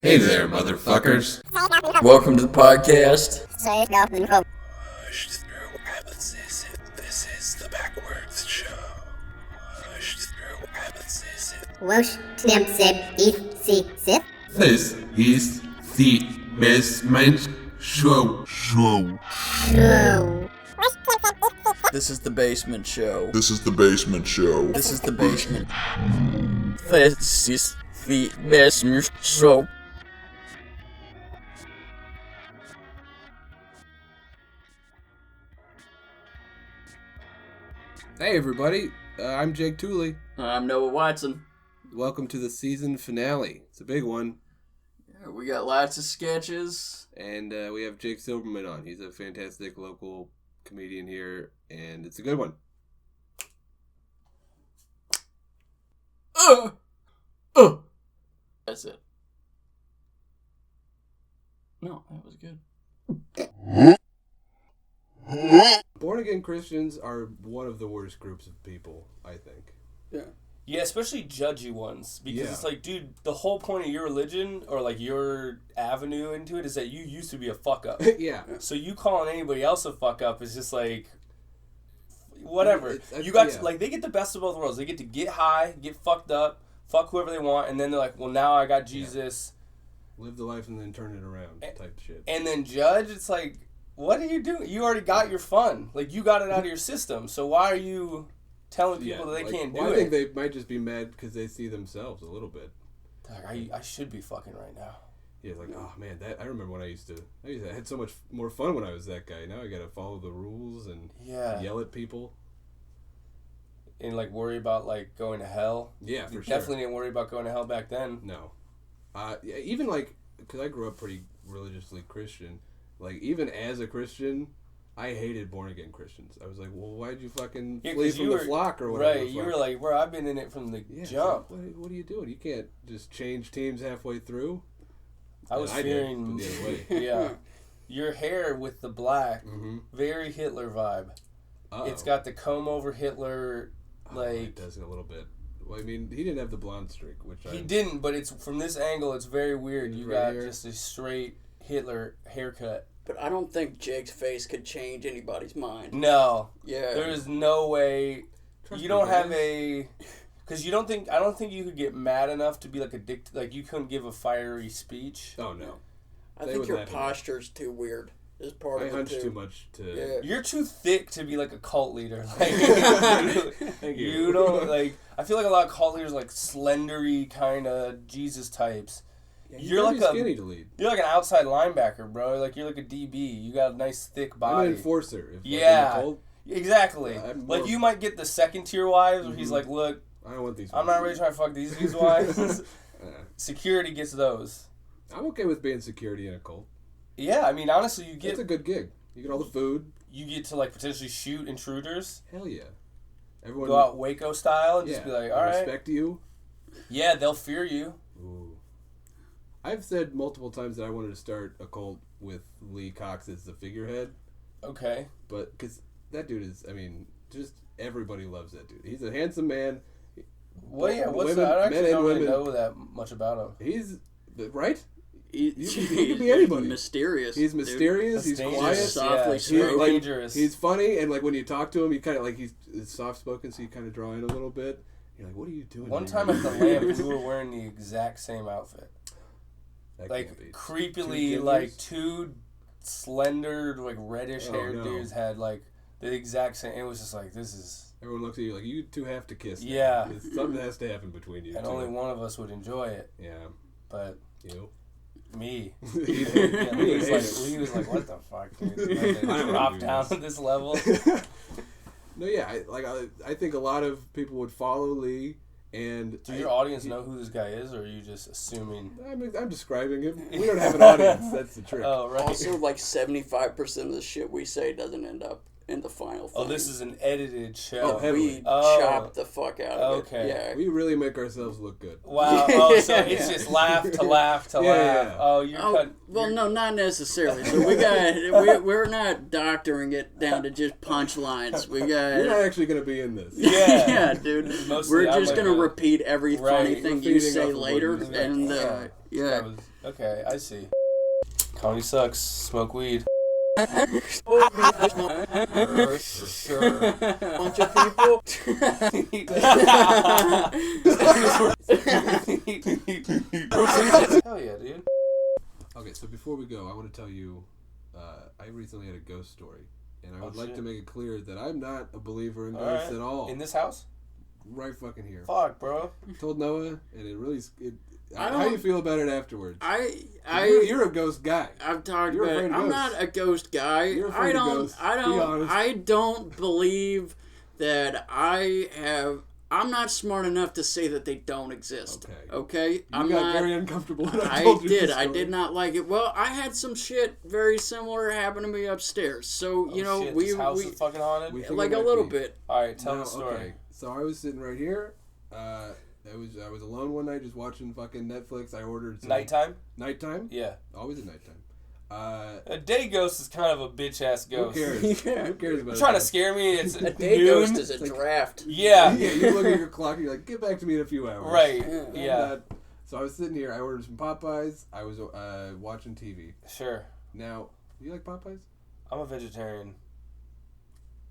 Hey there, motherfuckers. Welcome to the podcast. This is the Backwards Show. Whoosh, snip, sip, eat, see, sip. This is the Basement Show. This is the basement show. This is the basement show. This is the basement. This is the basement show. Hey everybody, I'm Jake Tooley. I'm Noah Watson. Welcome to the season finale. It's a big one. Yeah, we got lots of sketches. And we have Jake Silberman on. He's a fantastic local comedian here, and it's a good one. That's it. No, that was good. Born-again Christians are one of the worst groups of people, I think. Yeah, especially judgy ones. Because Yeah. it's like, dude, the whole point of your religion, or like your avenue into it, is that you used to be a fuck up. Yeah. So you calling anybody else a fuck up is just like, whatever. It's- You got yeah. to, like, they get the best of both worlds. They get to get high, get fucked up, fuck whoever they want, and then they're like, well, now I got Jesus. Live the life and then turn it around type shit. And then judge, it's like, what are you doing? You already got your fun. Like, you got it out of your system. So why are you telling people that they like, can't do well, it? I think they might just be mad because they see themselves a little bit. Like, I should be fucking right now. Yeah, it's like, oh man, I remember when I had so much more fun when I was that guy. Now I gotta follow the rules and yell at people. And like worry about like going to hell. Yeah, for You sure. definitely didn't worry about going to hell back then. No. Yeah, even like, because I grew up pretty religiously Christian, like even as a Christian, I hated born-again Christians. I was like, well, why'd you fucking Yeah, flee 'cause from you the were- flock or whatever? Right, the you fuck? were like, bro, I've been in it from the Yeah, it's jump. like, what are you doing? You can't just change teams halfway through. I was did, fearing, but the other way. yeah, your hair with the black, Mm-hmm. very Hitler vibe. It's got the comb over Hitler, it like does a little bit. Well, I mean, he didn't have the blonde streak, which he didn't, but it's from this angle, it's very weird. You Right got here. just a straight Hitler haircut. But I don't think Jake's face could change anybody's mind. No, Yeah. there is no way. Trust You me, don't man. have a, because I don't think you could get mad enough to be like like you couldn't give a fiery speech. Oh no, I They think would your laugh at me. posture's too weird. Is part I of it hunch too. too much to. Yeah. You're too thick to be like a cult leader. Like, Thank you don't like. I feel like a lot of cult leaders are like slendery kind of Jesus types. You're like gotta be skinny to lead. You're like an outside linebacker, bro. Like you're like a DB. You got a nice thick I'm body. an enforcer. If, like, Yeah. I'm told, Exactly. I'm Like more- you might get the second tier wives where he's Mhm. like, look, I don't want these. I'm not really trying to fuck these dudes' wives. Uh, Security gets those. I'm okay with being security in a cult. Yeah, I mean honestly, you It's get a good gig. You get all the food. to like potentially shoot intruders. Hell yeah. Everyone Go out Waco style and yeah, just be like, they all right. respect you. Yeah, they'll fear you. Ooh. I've said multiple times that I wanted to start a cult with Lee Cox as the figurehead, Okay. but because that dude is, I mean, just everybody loves that dude. He's a handsome man. Well, yeah, what's Women- that? I actually men and don't really women. know that much about him. He's right. He could be anybody. Mysterious. He's dude. mysterious. He's Dangerous, quiet. softly He's spoken. very like, dangerous. He's funny, and like when you talk to him, you kind of like he's soft spoken, so you kind of draw in a little bit. You're like, what are you doing? One here? time at the Lamp, we were wearing the exact same outfit. That Like, can't be. creepily, Two like, fingers? two slender, like, reddish Oh, haired no. dudes had, like, the exact same. It was just like, this is. Everyone looks at you like you two have to kiss. now. Yeah. Something has to happen between you. And two. only one of us would enjoy it. Yeah, But you. me. He Yeah, Lee was hated like, what the fuck, dude? I don't Like, wanna drop do down this. to this level. No, yeah, I think a lot of people would follow Lee, and Do your audience know who this guy is, or are you just assuming? I'm describing him. We don't have an audience. That's the trick. Oh, right. Also, like 75% of the shit we say doesn't end up in the final thing. Oh, this is an edited show. Oh, heavily. We Oh. chop the fuck out of Okay. it. Yeah. We really make ourselves look good. Wow. Oh, so it's Yeah. just laugh to laugh to Yeah, laugh. yeah. Oh, you're Oh, cut. well, you're- no, not necessarily. So we're not doctoring it down to just punchlines. We got You're not actually going to be in this. Yeah. yeah, dude. Mostly We're I'm just like gonna a- repeat every funny Right. thing We're you feeding say off of what later, you say. and That yeah. was Okay, I see. Comedy sucks. Smoke weed. Sure. Bunch of people. Hell yeah, dude. Okay, so before we go, I want to tell you, I recently had a ghost story, and I would like to make it clear that I'm not a believer in ghosts at all. In this house? Right fucking here. Fuck, bro. Told Noah, and it really... How do you feel about it afterwards? You're a ghost guy. I've talked You're about afraid it. of I'm ghosts. not a ghost guy. You're afraid of ghosts. Be honest. I don't believe that I'm not smart enough to say that they don't exist. Okay? You got very uncomfortable when I I told you did. this I story. did not like it. Well, I had some shit very similar happen to me upstairs. So, you know, shit, this house is fucking haunted? We think like it a might little be. bit. Alright, tell the story. Okay. So I was sitting right here. I was alone one night just watching fucking Netflix. I ordered some... Nighttime? Nighttime? Yeah. Always at nighttime. A day ghost is kind of a bitch ass ghost. Who cares? Who cares about You're trying to scare me. It's A day noon. ghost is a draft. Yeah. Yeah, you look at your clock and you're like, get back to me in a few hours. Right. I'm Yeah. not- So I was sitting here. I ordered some Popeyes. I was watching TV. Sure. Now, you like Popeyes? I'm a vegetarian.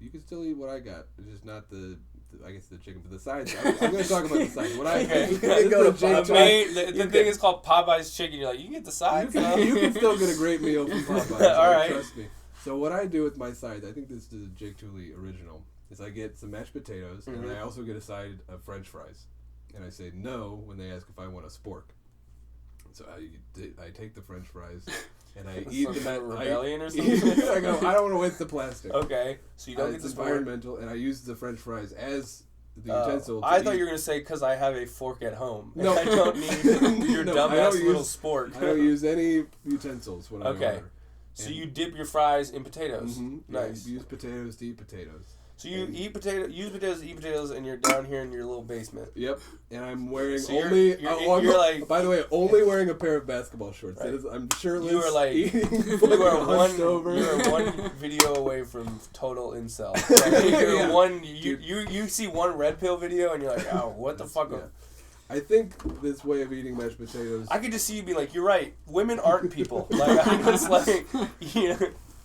You can still eat what I got. It's just not the I guess the chicken, but the sides. I'm going to talk about the sides. What I Okay. you can go to Jake. The thing is called Popeye's chicken. You're like, you can get the sides. You can still get a great meal from Popeyes. All right. Trust me. So what I do with my sides, I think this is the Jake Tooley original, is I get some mashed potatoes, and I also get a side of French fries. And I say no when they ask if I want a spork. So I take the French fries, and I eat the kind of rebellion or something? I go, I don't want to waste the plastic. Okay, so you don't get it's the environmental, and I use the French fries as the utensil. I thought you were going to say, because I have a fork at home. No. I don't need your dumbass little spork. I don't use any utensils when I order. So you dip your fries in potatoes. Mm-hmm. Nice. Yeah, use potatoes to eat potatoes. So you use potatoes to eat potatoes, and you're down here in your little basement. Yep, and I'm wearing So you're like. By the way, only wearing a pair of basketball shorts. Right. That is, I'm shirtless. You are like you are one video away from total incel. Like, you see one red pill video and you're like, oh, what the fuck? Yeah. I think this way of eating mashed potatoes. I could just see you be like, you're right. Women aren't people. Like I'm just like, yeah.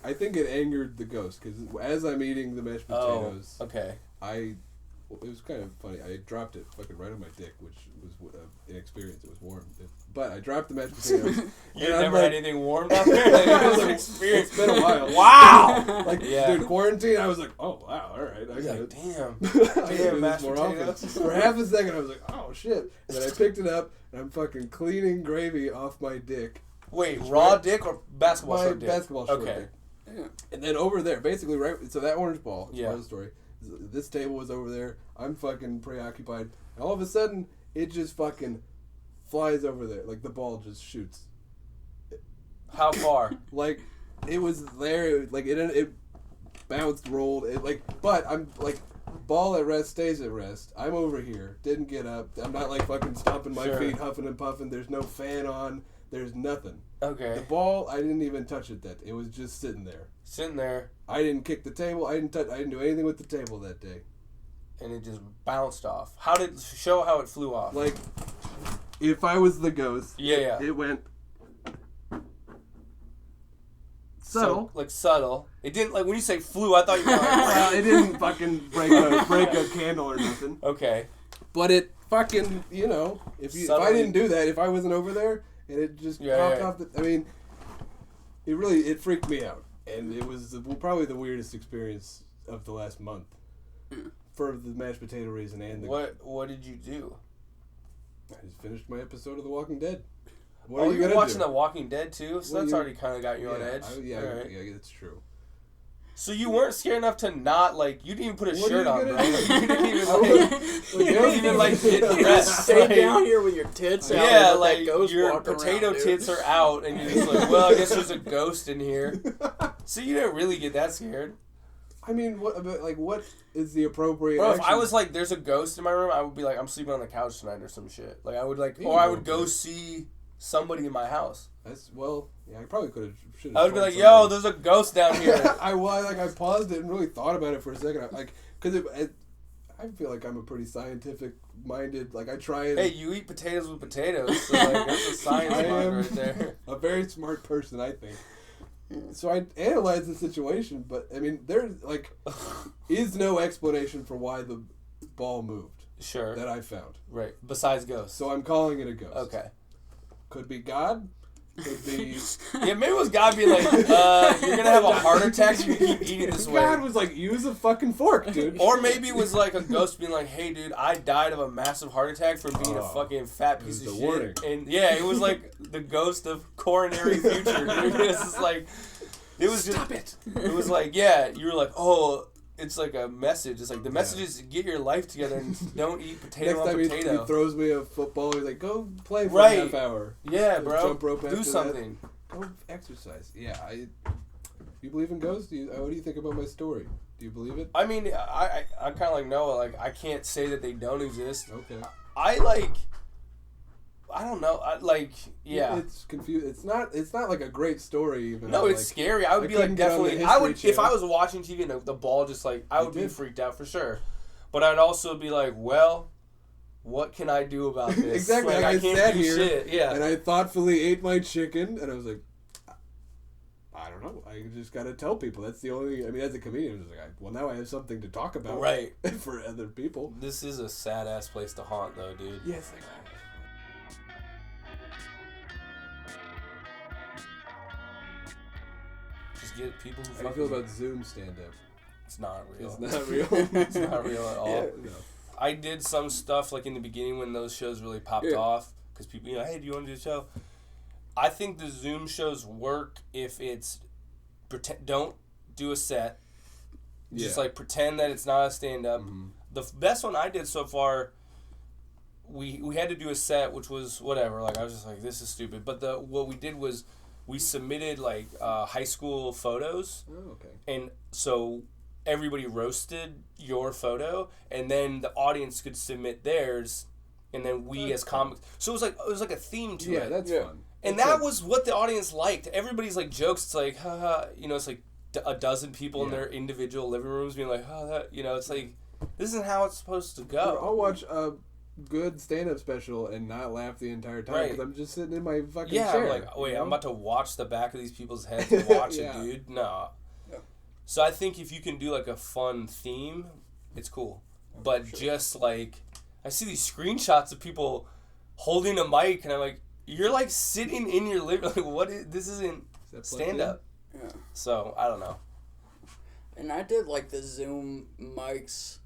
I think it angered the ghost because as I'm eating the mashed potatoes, okay. it was kind of funny. I dropped it fucking right on my dick, which was an experience. It was warm, but I dropped the mashed potatoes. You never had anything warm down there? Like, it was an experience. It's been a while. Wow. Dude, quarantine. I was like, oh wow, all right. I got like, it. damn. Damn, mashed more potatoes. often. For half a second, I was like, oh shit. And then I picked it up and I'm fucking cleaning gravy off my dick. Wait, raw dick or basketball short dick? Basketball short okay. dick. Yeah. And then over there, basically, right. So that orange ball. Part of the story. This table was over there. I'm fucking preoccupied. And all of a sudden, it just fucking flies over there. Like the ball just shoots. How far? Like it was there. Like it bounced, rolled. But I'm like, ball at rest stays at rest. I'm over here. Didn't get up. I'm not like fucking stomping my feet, huffing and puffing. There's no fan on. There's nothing. Okay. The ball, I didn't even touch it. It was just sitting there. Sitting there. I didn't kick the table. I didn't do anything with the table that day. And it just bounced off. How did show how it flew off? Like, if I was the ghost, it went subtle. So, subtle. It didn't when you say flew. I thought you were like, It didn't fucking break a candle or nothing. Okay. But it fucking if I didn't do that, if I wasn't over there and it just popped off. It freaked me out, and it was probably the weirdest experience of the last month. For the mashed potato reason and the... What did you do? I just finished my episode of The Walking Dead. What are you watching The Walking Dead too? So that's already kind of got you on edge. Yeah, that's true. So you weren't scared enough to not you didn't even put a What shirt are on, you bro. gonna Like, do? you didn't even get dressed. Stay down here with your tits out. Yeah, and let that ghost your walk potato around, dude. tits are out, and you're just like, well, I guess there's a ghost in here. So you didn't really get that scared. I mean, what is the appropriate? Bro, if action? I was like, there's a ghost in my room, I would be like, I'm sleeping on the couch tonight or some shit. Like I would or I would go see somebody in my house. I probably could have. I would be like, yo, there's a ghost down here. I paused it and really thought about it for a second. I feel like I'm a pretty scientific minded. Like I try and. Hey, you eat potatoes with potatoes. So like that's a science mug right there. A very smart person, I think. So I analyzed the situation, but I mean, there like is no explanation for why the ball moved. Sure. That I found. Right. Besides ghosts. So I'm calling it a ghost. Okay. Could be God. Could be. Yeah, maybe it was God being like, you're gonna have a heart attack if you keep eating this way. God was like, use a fucking fork, dude. Or maybe it was like a ghost being like, hey, dude, I died of a massive heart attack from being a fucking fat piece of shit. Warning. And yeah, it was like the ghost of coronary future, dude. It's just like, it was just. Stop it. It was like, yeah, you were like, oh. It's like a message. It's like the message is get your life together and don't eat potato on Next potato. time he throws me a football, he's like, go play for a half hour. Yeah, bro. Jump rope do after something. That. Go exercise. Yeah, you believe in ghosts? What do you think about my story? Do you believe it? I mean, I kind of like Noah. Like, I can't say that they don't exist. Okay. I don't know. Yeah. It's confused. It's not like a great story even. No, it's scary. I would be like definitely. I would if I was watching TV and the ball just like I would be freaked out for sure. But I'd also be like, well, what can I do about this? Exactly. Like, I can't sat do here shit. Yeah. and I thoughtfully ate my chicken, and I was like, I don't know. I just gotta tell people. That's the only. I mean, as a comedian, I'm just like, well, now I have something to talk about, right? For other people. This is a sad ass place to haunt, though, dude. Yes. Just get people who. How do you feel about Zoom stand-up? It's not real. It's not real. It's not real at all. Yeah, no. I did some stuff like in the beginning when those shows really popped off because people, hey, do you want to do a show? I think the Zoom shows work if it's don't do a set. Just like pretend that it's not a stand-up. Mm-hmm. The best one I did so far, we had to do a set, which was whatever. Like I was just like, this is stupid. But what we did was we submitted like high school photos. Oh, okay. And so everybody roasted your photo, and then the audience could submit theirs, and then we as comics. So it was like a theme to it. Yeah, that's fun. And that was what the audience liked. Everybody's like jokes. It's like, haha, it's like a dozen people in their individual living rooms being like, oh, that, it's like, this isn't how it's supposed to go. I'll watch a good stand-up special and not laugh the entire time because I'm just sitting in my fucking chair. I'm like, wait, I'm about to watch the back of these people's heads and watch it, dude. No. Yeah. So I think if you can do like a fun theme, it's cool. But just like, I see these screenshots of people holding a mic, and I'm like, you're like sitting in your living room. Like, this isn't stand-up. Yeah. So, I don't know. And I did like the Zoom mics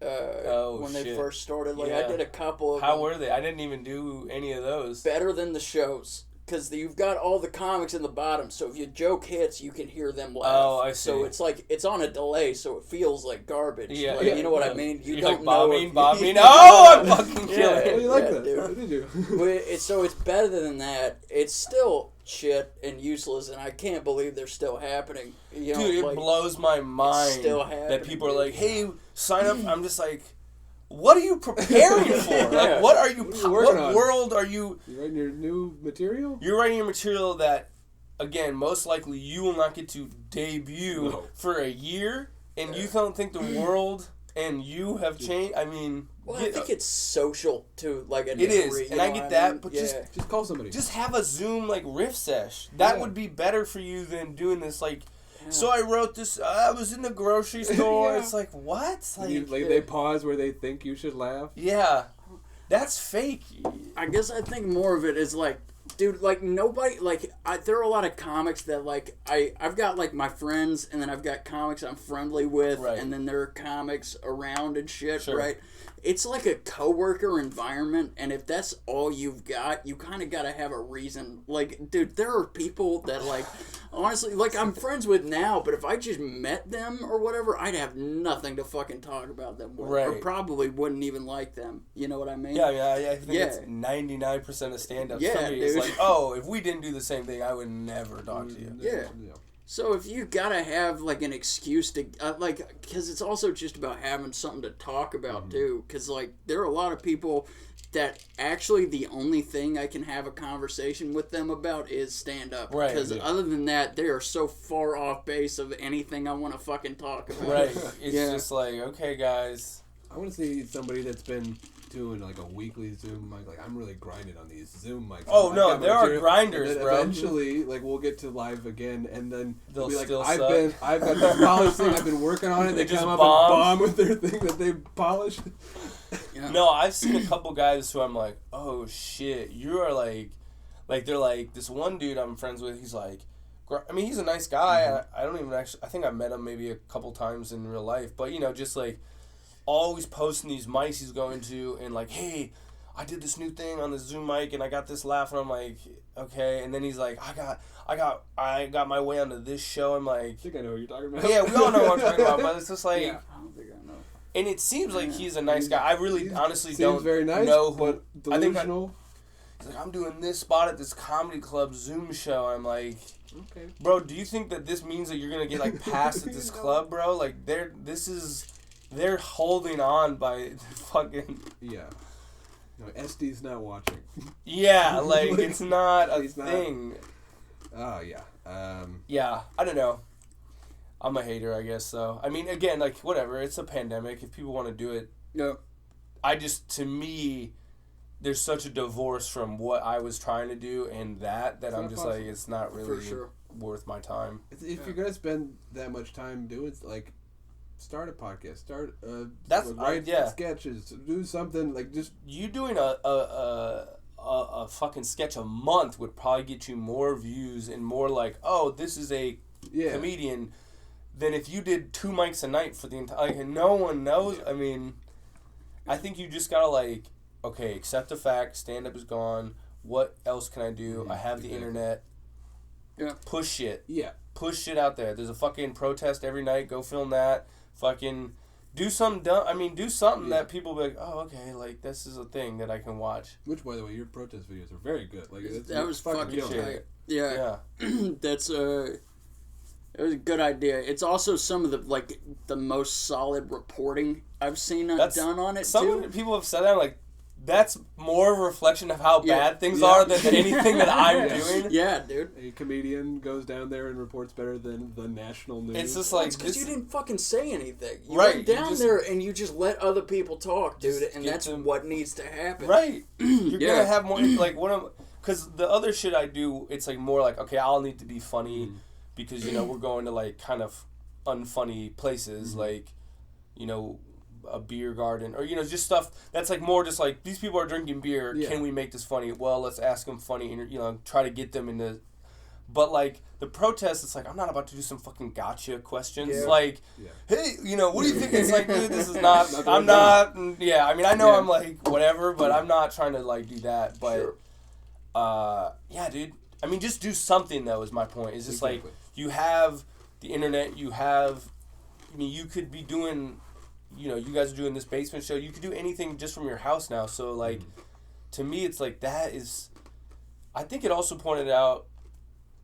when they first started. Like I did a couple of How them. were they? I didn't even do any of those. Better than the shows. Because you've got all the comics in the bottom, so if your joke hits, you can hear them laugh. Oh, I see. So it's like, it's on a delay, so it feels like garbage. Yeah. Like, you know what I mean? You're don't like, know. bombing. Oh, I'm fucking killing How do you like that? Dude. What did you do? But so it's better than that. It's still shit and useless, and I can't believe they're still happening. You know, dude, it like, blows my mind still that people are like, hey, sign up. I'm just like, what are you preparing for? Like, what are you? What world are you? You writing your new material? You're writing your material that, again, most likely you will not get to debut for a year, and you don't think the world and you have changed. I mean, well, I think it's social to like a it degree. is, and I get that, but just call somebody. Just have a Zoom like riff sesh. That would be better for you than doing this like. So I wrote this. I was in the grocery store. It's like, what? Like they pause where they think you should laugh. Yeah, that's fake. I guess I think more of it is like, dude, like nobody, like there are a lot of comics that like I've got like my friends, and then I've got comics I'm friendly with, and then there are comics around and shit, right? It's like a coworker environment, and if that's all you've got, you kind of got to have a reason. Like, dude, there are people that, like, honestly, like, I'm friends with now, but if I just met them or whatever, I'd have nothing to fucking talk about them with. Or probably wouldn't even like them. You know what I mean? Yeah, I think it's 99% of stand-ups. Yeah, for me, it's like, oh, if we didn't do the same thing, I would never talk to you. Yeah. So if you gotta have like an excuse to like, because it's also just about having something to talk about too. Because like there are a lot of people that actually the only thing I can have a conversation with them about is stand up. Right. Because other than that, they are so far off base of anything I want to fucking talk about. Right. It's just like, okay, guys. I want to see somebody that's been doing like a weekly Zoom mic. Like I'm really grinding on these Zoom mics. Oh no, there are grinders, and then bro. Eventually, like we'll get to live again, and then they'll be like, still I've suck. got this polished thing. I've been working on it. They just come up bomb. and bomb with their thing that they polished. Yeah. No, I've seen a couple guys who I'm like, oh shit, you are like they're like this one dude I'm friends with. He's like, I mean, he's a nice guy. I don't even actually. I think I met him maybe a couple times in real life, but just like always posting these mics he's going to, and like, hey, I did this new thing on the Zoom mic, and I got this laugh, and I'm like, okay, and then he's like, I got my way onto this show. I'm like, I think I know what you're talking about. yeah, we all know what I'm talking about, but it's just like, Yeah, I don't think I know. and it seems like he's a nice guy. I really honestly Seems don't very nice, know who. but delusional. He's like, I'm doing this spot at this comedy club Zoom show. I'm like, Okay. bro, do you think that this means that you're gonna get like passed at this club, bro? Like they're holding on by fucking Yeah. No, SD's not watching. yeah, like it's not a He's not. thing. Oh yeah. Yeah, I don't know. I'm a hater, I guess. So I mean, again, like whatever. It's a pandemic. If people want to do it, Yeah. to me, there's such a divorce from what I was trying to do and that It's I'm not just possible. like, it's not really For sure. worth my time. If you're gonna spend that much time doing like, start a podcast, start write yeah. sketches, do something like just You doing a fucking sketch a month would probably get you more views and more like, oh, this is a comedian, than if you did 2 mics a night for the entire. Like, no one knows. I mean, I think you just gotta like, okay, accept the fact. Stand up is gone. What else can I do? I have the internet. Yeah. Push shit. Yeah. Push shit out there. There's a fucking protest every night. Go film that. Fucking do something dumb. I mean, do something that people be like, oh, okay, like this is a thing that I can watch. Which, by the way, your protest videos are very good. Like That was fucking killing tight. it. Yeah. That's it was a good idea. It's also some of the most solid reporting I've seen done on it too. People have said that, like, that's more of a reflection of how bad things are than anything that I'm doing. Yeah, dude. A comedian goes down there and reports better than the national news. It's just like, because you didn't fucking say anything. You Right, went you down just- there and you just let other people talk, dude, Just and get that's them- what needs to happen. Right. You're Yeah. gonna have more, like, because the other shit I do, it's like more like, okay, I'll need to be funny because, we're going to like kind of unfunny places, like, a beer garden or just stuff that's like more just like these people are drinking beer. Can we make this funny? Well, let's ask them funny and try to get them into. But like the protest, it's like I'm not about to do some fucking gotcha questions. Like, hey, what do you think? It's like, dude, this is not. I'm not. Yeah, I mean, I know I'm like whatever, but I'm not trying to like do that. But yeah, dude. I mean, just do something though. Is my point. It's just like you have the internet. You have. I mean, you could be doing. You guys are doing this basement show. You could do anything just from your house now. So, like, to me, it's like that is... I think it also pointed out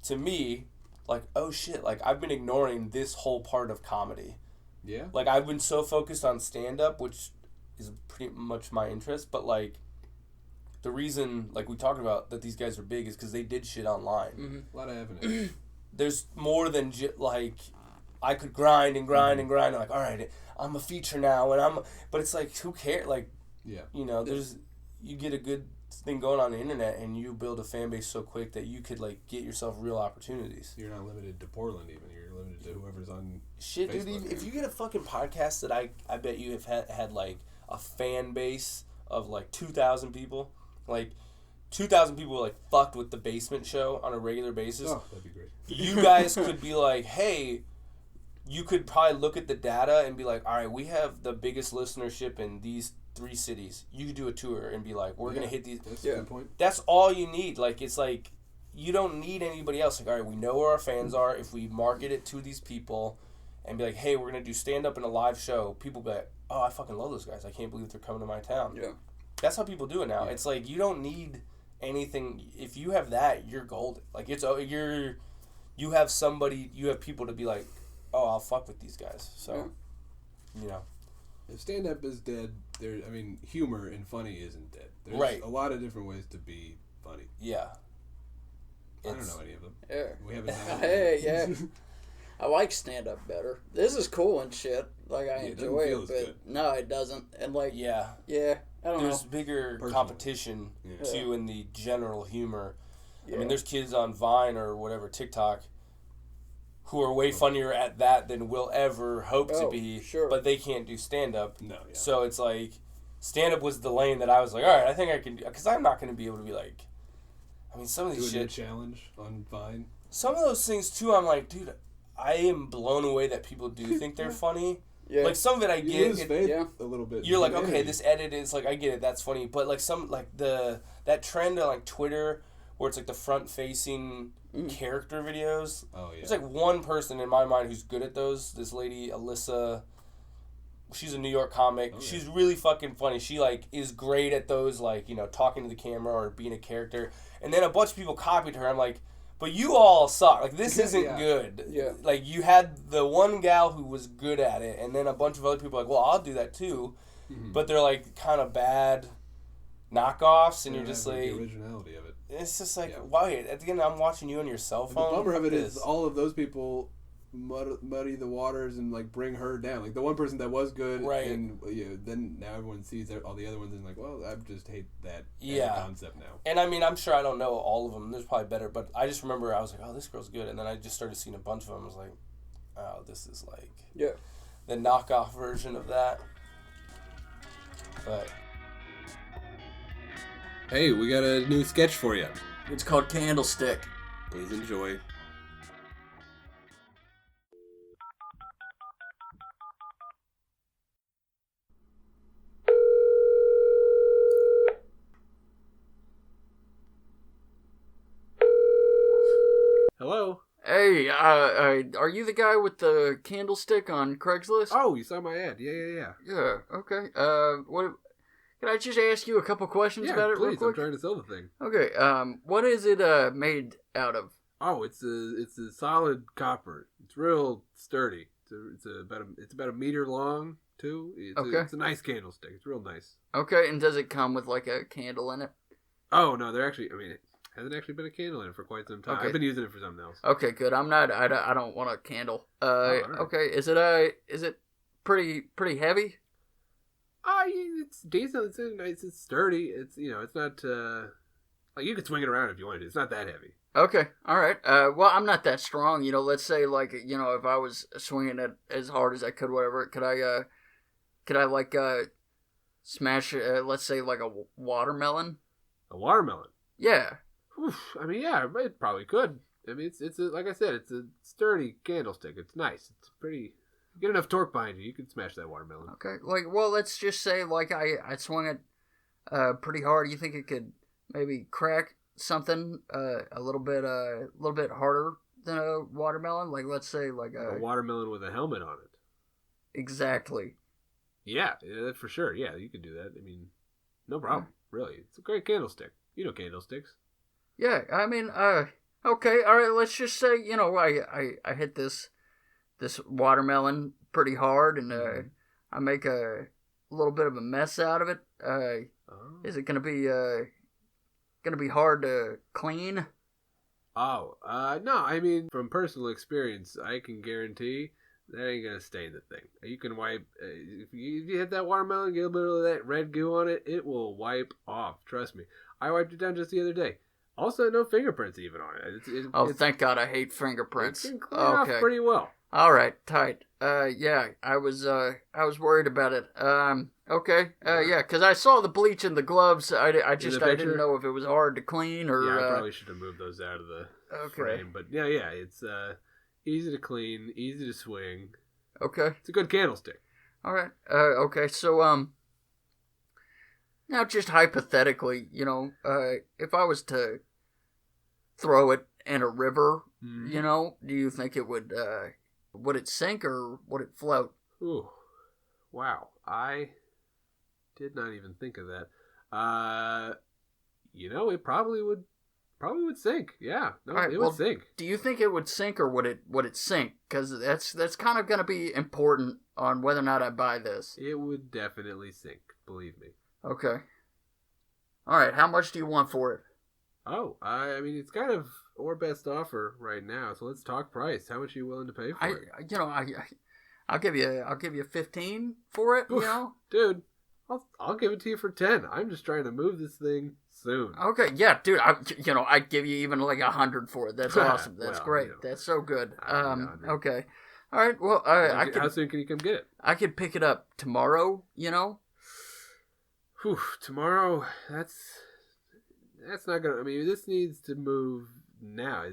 to me, like, oh, shit, like, I've been ignoring this whole part of comedy. Yeah. Like, I've been so focused on stand-up, which is pretty much my interest, but, like, the reason, like, we talked about that these guys are big is because they did shit online. Mm-hmm. A lot of evidence. There's more than like... I could grind and grind and grind. I'm like, all right, I'm a feature now, but it's like, who cares? Like, there's, you get a good thing going on the internet, and you build a fan base so quick that you could like get yourself real opportunities. You're not limited to Portland, even. You're limited to whoever's on. Shit, Facebook. dude. If you get a fucking podcast that I bet you have had like a fan base of like 2,000 people, like 2,000 people like fucked with the basement show on a regular basis. Oh, that'd be great. You guys could be like, hey. You could probably look at the data and be like, all right, we have the biggest listenership in these 3 cities. You could do a tour and be like, we're going to hit these. That's a good point. That's all you need. Like, it's like, you don't need anybody else. Like, all right, we know where our fans are. If we market it to these people and be like, hey, we're going to do stand-up in a live show, people be like, oh, I fucking love those guys. I can't believe they're coming to my town. Yeah. That's how people do it now. Yeah. It's like, you don't need anything. If you have that, you're golden. Like, you have somebody, you have people to be like, oh, I'll fuck with these guys. So, If stand-up is dead, humor and funny isn't dead. There's a lot of different ways to be funny. Yeah. I don't know any of them. Yeah. We haven't done Hey, yeah. I like stand-up better. This is cool and shit. Like, I enjoy it, but good. no, it doesn't. And like, yeah. there's bigger competition too in the general humor. I mean, there's kids on Vine or whatever, TikTok, who are way funnier at that than we'll ever hope to be, but they can't do stand-up. No, yeah. So it's like, stand-up was the lane that I was like, all right, I think I can do, because I'm not going to be able to be like, I mean, some of these shit. Challenge on Vine. Some of those things, too, I'm like, dude, I am blown away that people do think they're funny. Yeah. Like, some of it I get. You lose faith a little bit. You're like, okay, this edit is, like, I get it, that's funny. But, like, that trend on, like, Twitter, where it's, like, the front-facing character videos. Oh, yeah. There's, like, one person in my mind who's good at those. This lady, Alyssa. She's a New York comic. Oh, yeah. She's really fucking funny. She, like, is great at those, like, you know, talking to the camera or being a character. And then a bunch of people copied her. I'm like, but you all suck. Like, this isn't good. Yeah. Like, you had the one gal who was good at it, and then a bunch of other people are like, well, I'll do that too. Mm-hmm. But they're, like, kind of bad knockoffs, and you're just like... the originality of it. It's just like, wow, at the end, I'm watching you on your cell phone. And the bummer of it is all of those people muddy the waters and, like, bring her down. Like, the one person that was good, right. And then now everyone sees all the other ones and like, well, I just hate that concept now. And, I mean, I'm sure I don't know all of them. There's probably better, but I just remember I was like, oh, this girl's good. And then I just started seeing a bunch of them. I was like, oh, this is, like, the knockoff version of that. But... Hey, we got a new sketch for you. It's called Candlestick. Please enjoy. Hello? Hey, are you the guy with the candlestick on Craigslist? Oh, you saw my ad. Yeah. Yeah, okay. What... Can I just ask you a couple questions about it real quick? I'm trying to sell the thing. Okay, what is it made out of? Oh, it's a solid copper. It's real sturdy. It's about a meter long too. It's a nice candlestick. It's real nice. Okay, and does it come with like a candle in it? Oh no, it hasn't actually been a candle in it for quite some time. Okay. I've been using it for something else. Okay, good. I don't want a candle. Right. Okay, is it pretty heavy? It's decent. It's sturdy. It's it's not like you could swing it around if you wanted to. It's not that heavy. Okay, all right. Well, I'm not that strong. Let's say like if I was swinging it as hard as I could, whatever, could I like smash let's say like a watermelon? A watermelon? Yeah. Oof, I mean, yeah, it probably could. I mean, it's like I said, it's a sturdy candlestick. It's nice. It's pretty. Get enough torque behind you, you can smash that watermelon. Okay, well, let's just say like I swung it pretty hard. You think it could maybe crack something a little bit harder than a watermelon? Like let's say like a watermelon with a helmet on it. Exactly. Yeah, for sure. Yeah, you could do that. I mean, no problem. Really, it's a great candlestick. You know candlesticks. Yeah, I mean, okay, all right. Let's just say I hit this watermelon pretty hard, and I make a little bit of a mess out of it. Is it gonna be hard to clean? Oh, no. I mean, from personal experience, I can guarantee that ain't gonna stain the thing. You can wipe if you hit that watermelon, get a little of that red goo on it. It will wipe off. Trust me. I wiped it down just the other day. Also, no fingerprints even on it. Thank God, I hate fingerprints. It can clean off pretty well. All right, tight. Yeah, I was worried about it. Okay. Yeah, because I saw the bleach in the gloves. I didn't know if it was hard to clean or. Yeah, I probably should have moved those out of the frame. But yeah, it's easy to clean, easy to swing. Okay. It's a good candlestick. All right. Okay. So now just hypothetically, if I was to throw it in a river, do you think it would it sink or would it float? Ooh, wow! I did not even think of that. It probably would sink. Yeah, no, right, it would sink. Do you think it would sink or would it sink? Because that's kind of going to be important on whether or not I buy this. It would definitely sink. Believe me. Okay. All right. How much do you want for it? Oh, I mean, it's kind of our best offer right now. So let's talk price. How much are you willing to pay for it? I'll give you 15 for it. Oof, dude, I'll give it to you for 10. I'm just trying to move this thing soon. Okay, yeah, dude. I'd give you even like 100 for it. That's awesome. That's great. That's so good. Okay. All right. Well, how soon can you come get it? I could pick it up tomorrow. Whew, tomorrow. That's not gonna. I mean, this needs to move now.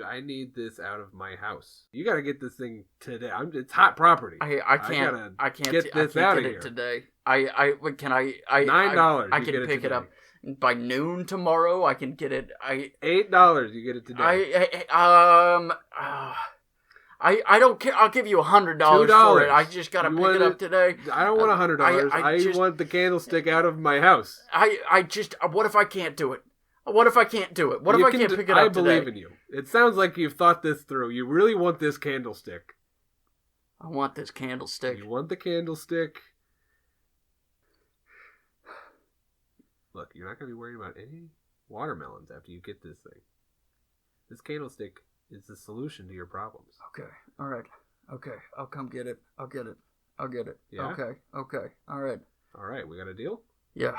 I need this out of my house. You got to get this thing today. It's hot property. I can't get this out of here today. Can I? $9. I can pick it up by noon tomorrow. I can get it. $8. You get it today. I don't care. I'll give you $100 for it. I just gotta pick it up today. I don't want $100. I want the candlestick out of my house. What if I can't do it? What if I can't do it? What if I can't pick it up today? I believe in you. It sounds like you've thought this through. You really want this candlestick. I want this candlestick. You want the candlestick. Look, you're not going to be worried about any watermelons after you get this thing. This candlestick is the solution to your problems. Okay. All right. Okay. I'll come get it. I'll get it. Yeah? Okay. All right. All right. We got a deal? Yeah.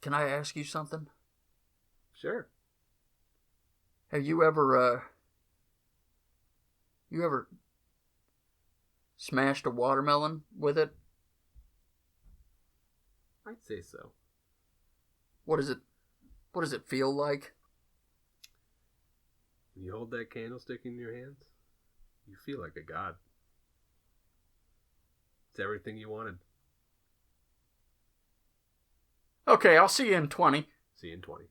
Can I ask you something? Sure. Have you ever smashed a watermelon with it? I'd say so. What does it feel like? When you hold that candlestick in your hands, you feel like a god. It's everything you wanted. Okay, I'll see you in 20. See you in 20.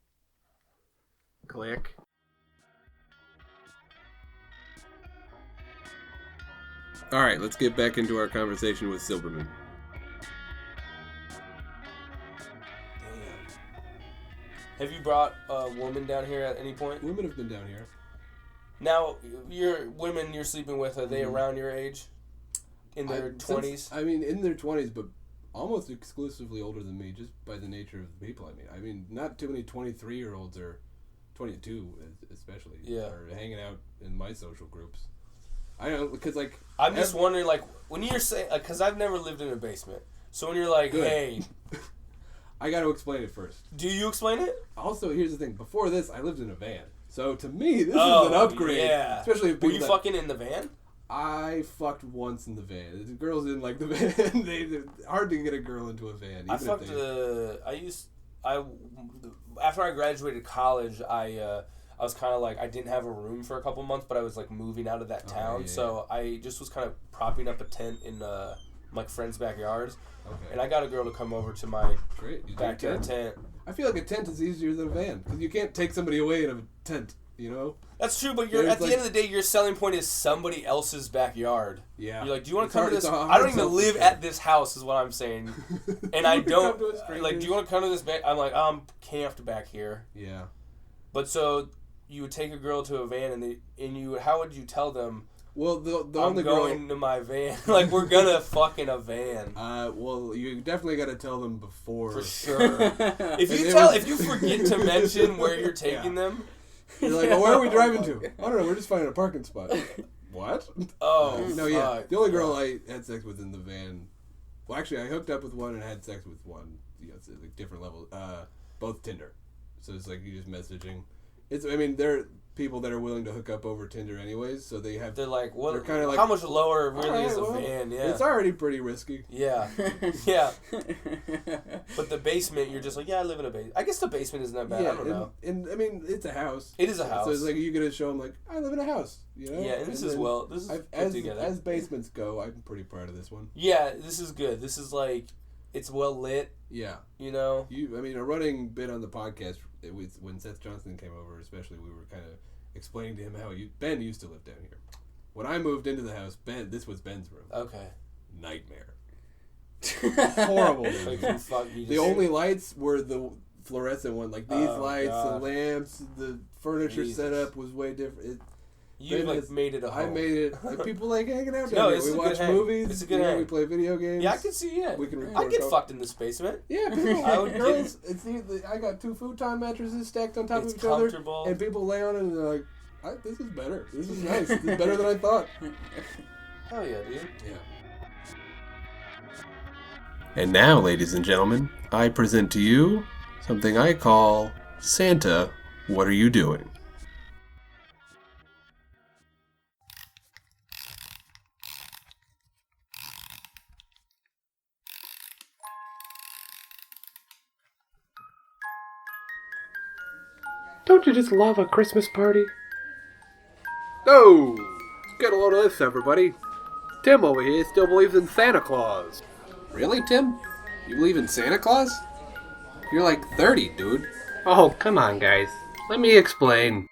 Click. All right, let's get back into our conversation with Silberman. Have you brought a woman down here at any point? Women have been down here. Now, women you're sleeping with, are they around your age? In their 20s? In their 20s, but almost exclusively older than me, just by the nature of the people I mean, not too many 23-year-olds or 22 especially are hanging out in my social groups. I don't know, because I'm just wondering, when you're saying, because I've never lived in a basement, so when you're like, hey... I got to explain it first. Do you explain it? Also, here's the thing. Before this, I lived in a van. So, to me, this is an upgrade. Yeah. Especially if Were you fucking in the van? I fucked once in the van. The girls didn't like the van. They're hard to get a girl into a van. After I graduated college, I was kind of I didn't have a room for a couple months, but I was moving out of that town. So I just was kind of propping up a tent in my friend's backyards. Okay. And I got a girl to come over to my backyard tent. I feel like a tent is easier than a van because you can't take somebody away in a tent, you know? That's true, but at the end of the day, your selling point is somebody else's backyard. Yeah. You're like, do you want to come to this? I don't even live at this house, is what I'm saying. And I don't. Do you want to come to this back? I'm like, I'm camped back here. Yeah. But so you would take a girl to a van, how would you tell them? Well, the only girl... I'm going to my van. We're gonna fuck in a van. Well, you definitely got to tell them before. For sure. If you forget to mention where you're taking them... You're like, well, where are we driving to? I don't know, we're just finding a parking spot. What? Oh, no, yeah. The only girl I had sex with in the van... Well, actually, I hooked up with one and had sex with one. It's different levels. Both Tinder. So it's you just messaging. There are people that are willing to hook up over Tinder anyways, so they have... They're like, what? They're kind of how much lower really is a van? Yeah. It's already pretty risky. Yeah. Yeah. But the basement, you're just I live in a basement. I guess the basement isn't that bad. I don't know. And it's a house. It is a house. So it's you're going to show them, I live in a house, you know? Yeah, and this is put together. As basements go, I'm pretty proud of this one. Yeah, this is good. This is it's well lit. Yeah. You know? A running bit on the podcast, when Seth Johnson came over, especially, we were kind of explaining to him how Ben used to live down here. When I moved into the house, this was Ben's room. Okay. Nightmare. Horrible. The only lights were the fluorescent one. These lights, the lamps, the furniture setup was way different. You made it a home. I made it. People hanging out down here. We watch movies. It's a good hang. We play video games. Yeah, I can see it. I get fucked in this basement. Yeah, girls. I got 2 futon mattresses stacked on top of each other, and people lay on it and they're like, "This is better. This is nice. This is better than I thought." Hell yeah, dude. Yeah. And now, ladies and gentlemen, I present to you something I call Santa, What Are You Doing? Don't you just love a Christmas party? No! Get a load of this, everybody. Tim over here still believes in Santa Claus. Really, Tim? You believe in Santa Claus? You're like 30, dude. Oh, come on, guys. Let me explain.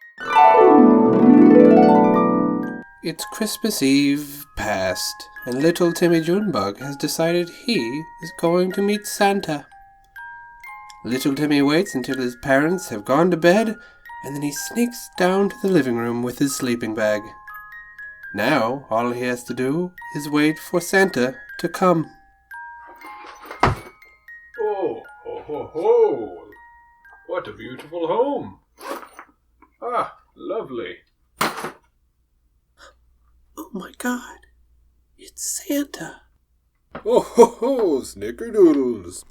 It's Christmas Eve past, and little Timmy Junebug has decided he is going to meet Santa. Little Timmy waits until his parents have gone to bed, and then he sneaks down to the living room with his sleeping bag. Now, all he has to do is wait for Santa to come. Oh, ho, ho, ho! What a beautiful home! Ah, lovely. Oh my God, it's Santa. Oh, ho, ho! Snickerdoodles!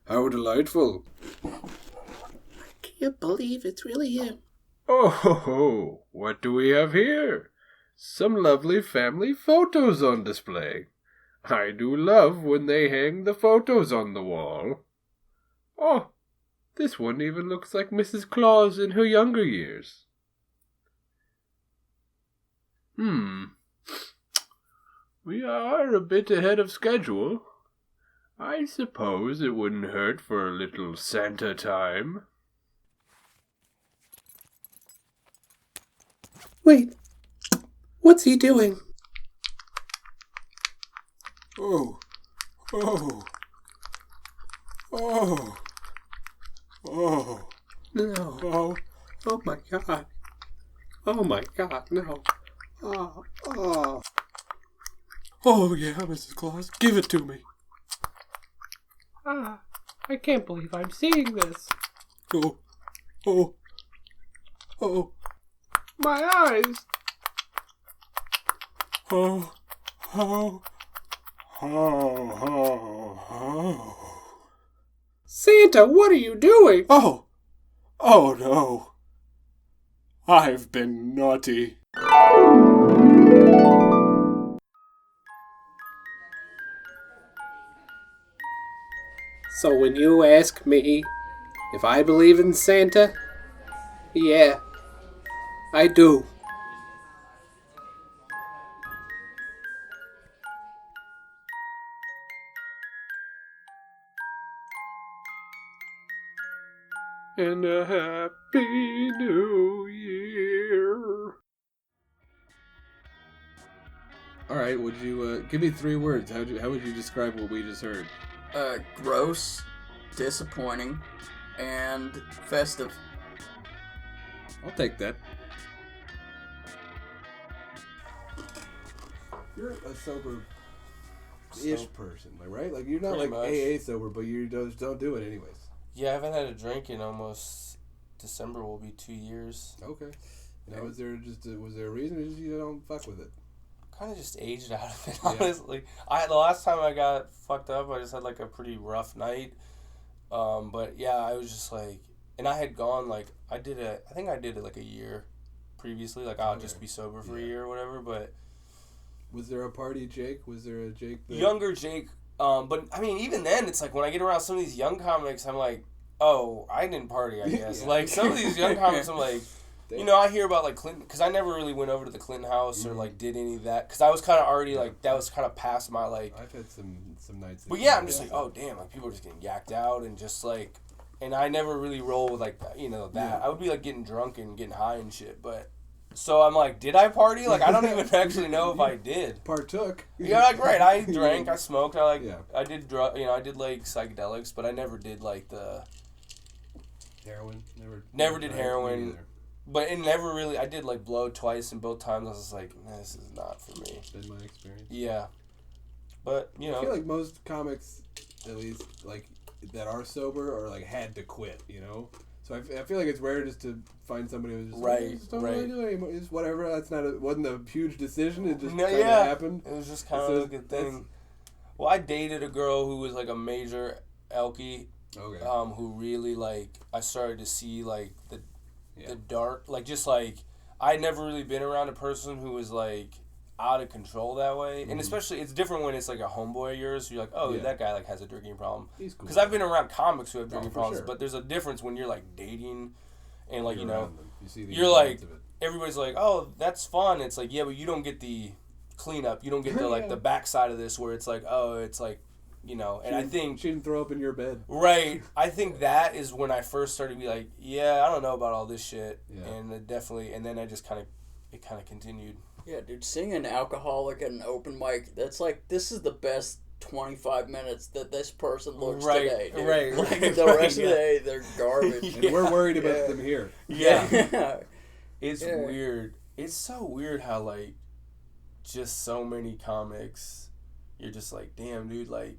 How delightful! I can't believe it's really him. Oh, ho, ho! What do we have here? Some lovely family photos on display. I do love when they hang the photos on the wall. Oh, this one even looks like Mrs. Claus in her younger years. We are a bit ahead of schedule. I suppose it wouldn't hurt for a little Santa time. Wait, what's he doing? Oh, oh, oh, oh, No. oh, Oh my God. Oh my God, no. Oh, oh. oh yeah, Mrs. Claus, give it to me. Ah, I can't believe I'm seeing this. Oh, oh, oh, My eyes! oh, oh, oh, oh, oh. Santa, what are you doing? Oh, oh no. I've been naughty. So when you ask me if I believe in Santa, yeah, I do. And a happy new year. All right, would you give me 3 words? How would you describe what we just heard? Gross, disappointing, and festive. I'll take that. You're a sober-ish person, right? Like, you're not Pretty like much. AA sober, but you just don't do it anyways. Yeah, I haven't had a drink in almost December. Will be 2 years. Okay. Now, was there a reason, or just you don't fuck with it? Kind of just aged out of it, Yeah. honestly. The last time I got fucked up, I just had like a pretty rough night. But yeah, I was just like, and I had gone like I think I did it like a year previously. Like I'll just be sober for a year or whatever. But Was there a party Jake? Was there a Jake? younger Jake. But I mean, even then, it's like when I get around some of these young comics, I'm like, oh, I didn't party, I guess. Yeah. Like some of these young comics, I'm like. You know, I hear about, like, Clinton, because I never really went over to the Clinton house or, like, did any of that, because I was kind of already, like, that was kind of past my, like... I've had some nights... But, yeah, I'm just like, oh, damn, like, people are just getting yacked out and just, like... And I never really roll with, like, you know, that. I would be, like, getting drunk and getting high and shit, but... So I'm like, did I party? Like, I don't even actually know if I did. Partook. Yeah, like, right, I drank, I smoked, I did, I did, like, psychedelics, but I never did, like, the... Heroin? Never did heroin. But it never really... I did, like, blow twice, and both times I was just like, nah, this is not for me. That's been my experience. Yeah. But, you know... I feel like most comics, at least, like, that are sober, or, like, had to quit, you know? So I feel like it's rare just to find somebody who's just right. don't really do it anymore. It's whatever. That's wasn't a huge decision. It just kind of happened. It was just kind of like a thing. Well, I dated a girl who was like a major Elkie. Okay. Who really like I started to see like the dark, like just like I'd never really been around a person who was like out of control that way, and especially it's different when it's like a homeboy of yours. So you're like, oh, that guy like has a drinking problem. He's cool. Because I've been around comics who have drinking problems, sure. but there's a difference when you're like dating, and like you see the you're like everybody's like, oh, that's fun. It's like but you don't get the cleanup. You don't get the like the backside of this where it's like, oh, it's like. And I think... She didn't throw up in your bed. Right. I think that is when I first started to be like, I don't know about all this shit. Yeah. And it definitely... And then I just kind of continued. Yeah, dude, seeing an alcoholic at an open mic, that's like, this is the best 25 minutes that this person looks today, dude. Right. Like, the rest of the day, they're garbage. And we're worried about them here. Yeah. It's weird. It's so weird how, like, just so many comics, you're just like, damn, dude, like...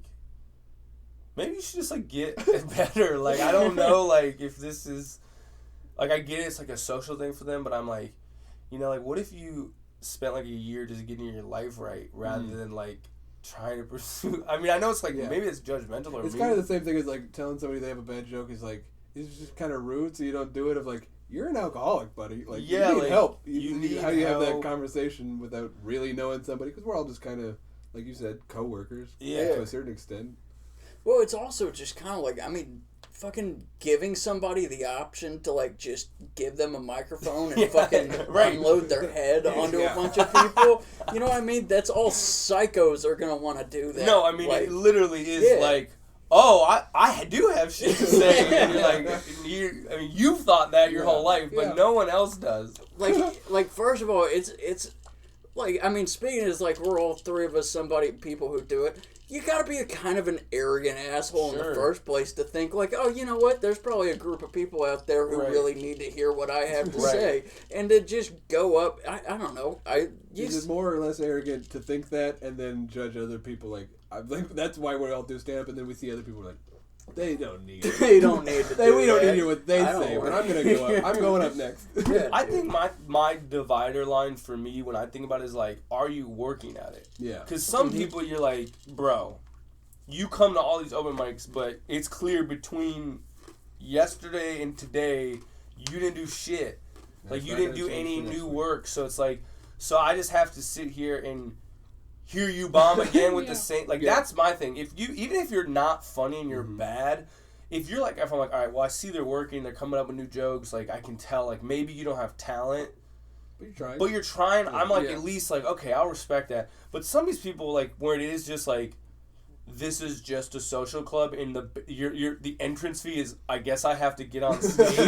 Maybe you should just, like, get better. Like, I don't know, like, if this is... Like, I get it's, like, a social thing for them, but I'm like, like, what if you spent, like, a year just getting your life right rather than, like, trying to pursue... I mean, I know it's, like, maybe it's judgmental or It's kind of the same thing as, like, telling somebody they have a bad joke is, like, it's just kind of rude, so you don't do it of, like, you're an alcoholic, buddy. Like, you need help. You need how you have that conversation without really knowing somebody, because we're all just kind of, like you said, co-workers to a certain extent. Well, it's also just kind of like, I mean, fucking giving somebody the option to, like, just give them a microphone and fucking unload their head onto a bunch of people. You know what I mean? That's all psychos are going to want to do that. No, I mean, like, it literally is like, oh, I do have shit to say. And you're like, you've thought that your whole life, but no one else does. Like, first of all, it's like, I mean, speaking as, like, we're all three of us people who do it. You gotta be a kind of an arrogant asshole in the first place to think, like, oh, you know what? There's probably a group of people out there who really need to hear what I have to say. And to just go up, I don't know. Is it more or less arrogant to think that and then judge other people? Like, that's why we all do stand-up, and then we see other people like, they don't need it. They don't need to we don't need to hear what they say, but I'm going to go up. I'm going up next. I think my divider line for me when I think about it is like, are you working at it? Yeah. Because some people you're like, bro, you come to all these open mics, but it's clear between yesterday and today, you didn't do shit. Like, you didn't do any new work. So it's like, so I just have to sit here and hear you bomb again with the same, like, that's my thing. Even if you're not funny and you're bad, if I'm like, all right, well, I see they're working, they're coming up with new jokes, like, I can tell, like, maybe you don't have talent, but you're trying. Yeah. I'm like, at least, like, okay, I'll respect that. But some of these people, like, where it is just like, this is just a social club, and the entrance fee is, I guess I have to get on stage.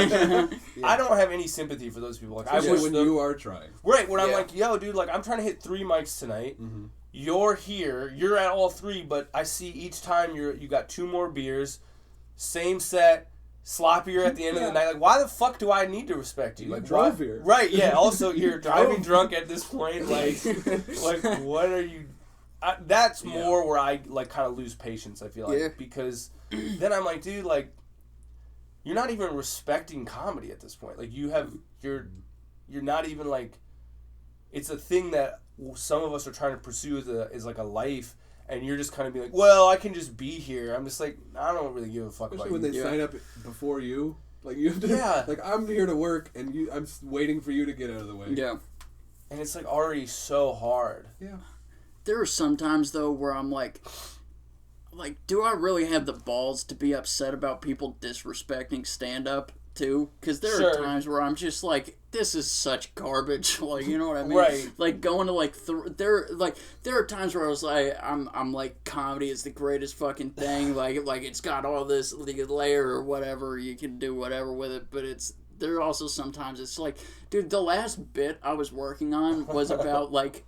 I don't have any sympathy for those people. Like, I wish you are trying. Right, when I'm like, yo, dude, like, I'm trying to hit 3 mics tonight. You're here. You're at all 3, but I see each time you got 2 more beers, same set, sloppier at the end of the night. Like, why the fuck do I need to respect you? Like, drove here. Right, yeah. Also, you're driving drunk at this point. Like what are you... that's more where I, like, kind of lose patience, I feel like. Because then I'm like, dude, like, you're not even respecting comedy at this point. Like, you're not even, like... It's a thing that some of us are trying to pursue as like a life, and you're just kind of be like, well, I can just be here. I'm just like, I don't really give a fuck about you. Especially when they sign up before you. Like, you have to, like, I'm here to work, and I'm waiting for you to get out of the way. Yeah. And it's, like, already so hard. Yeah. There are some times, though, where I'm like, do I really have the balls to be upset about people disrespecting stand-up, too? Because there are times where I'm just like, this is such garbage. Like, you know what I mean? Right. Like, going to, like, there are times where I was like, I'm like, comedy is the greatest fucking thing. like, it's got all this layer or whatever. You can do whatever with it. But there are also sometimes it's like, dude, the last bit I was working on was about, like,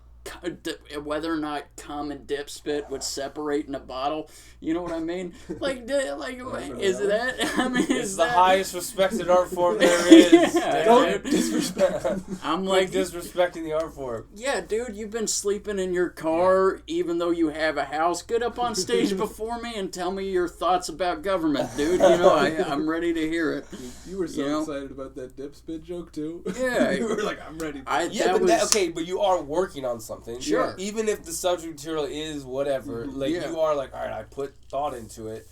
whether or not cum and dip spit would separate in a bottle. You know what I mean? Like is that? I mean, it's the highest respected art form there is. Yeah, don't disrespect. I'm like disrespecting the art form. Yeah, dude, you've been sleeping in your car even though you have a house. Get up on stage before me and tell me your thoughts about government, dude. You know, I'm ready to hear it. You were so excited about that dip spit joke too. Yeah, you were like, I'm ready. But you are working on something. Sure. Even if the subject material is whatever, you are like, all right, I put thought into it.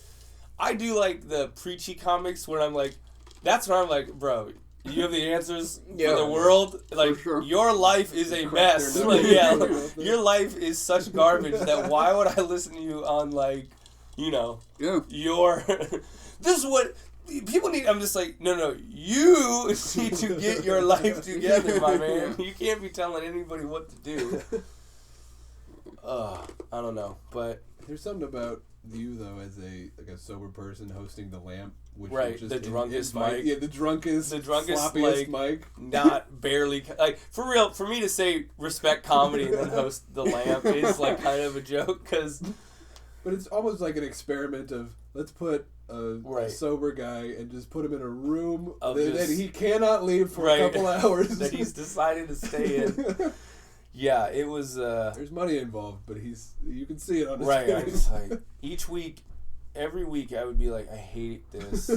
I do like the preachy comics where I'm like, that's where I'm like, bro, you have the answers for the world. Like, your life is a mess. Your life is such garbage that why would I listen to you on your this is what people need. I'm just like, no, you need to get your life together, my man. You can't be telling anybody what to do. I don't know, but there's something about you though as a sober person hosting the lamp, which is just the drunkest mic. Yeah, the drunkest, sloppiest mic. Not barely for real. For me to say respect comedy and then host the lamp is like kind of a joke because. But it's almost like an experiment of let's put a sober guy and just put him in a room that he cannot leave for a couple hours. That he's decided to stay in. Yeah, it was. There's money involved, but you can see it on his face. Right, it's like every week I would be like, I hate this,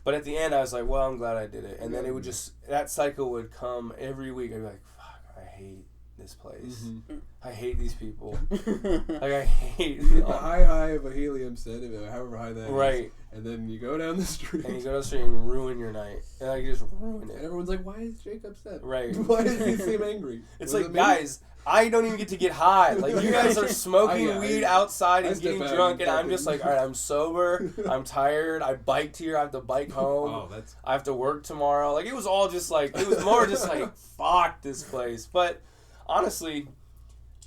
but at the end I was like, well, I'm glad I did it, and then it would that cycle would come every week. I'd be like, fuck, I hate this place. Mm-hmm. I hate these people. I hate the high of a helium set, however high that is. Right. And then you go down the street. And ruin your night. And I just ruin it. And everyone's like, why is Jake upset? Right. Why does he seem angry? It's like, guys, I don't even get to get high. Like, you guys are smoking weed outside and getting drunk, and I'm just like, all right, I'm sober, I'm tired, I biked here, I have to bike home, I have to work tomorrow. Like, it was all just like, it was more just like, fuck this place. But honestly,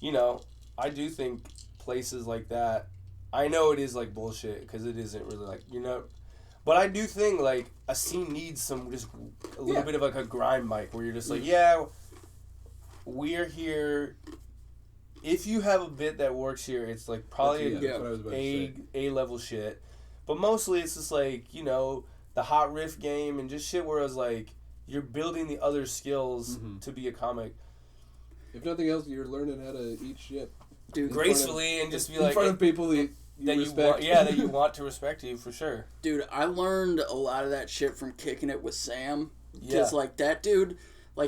I do think places like that, I know it is like bullshit because it isn't really like, but I do think like a scene needs some just a little bit of like a grind mic where you're just like, we're here. If you have a bit that works here, it's like probably A level shit. But mostly it's just like, the hot riff game and just shit where it's like you're building the other skills to be a comic. If nothing else, you're learning how to eat shit. Dude, gracefully and just be like... In front of people that you respect. that you want to respect you, for sure. Dude, I learned a lot of that shit from kicking it with Sam. Because, that dude,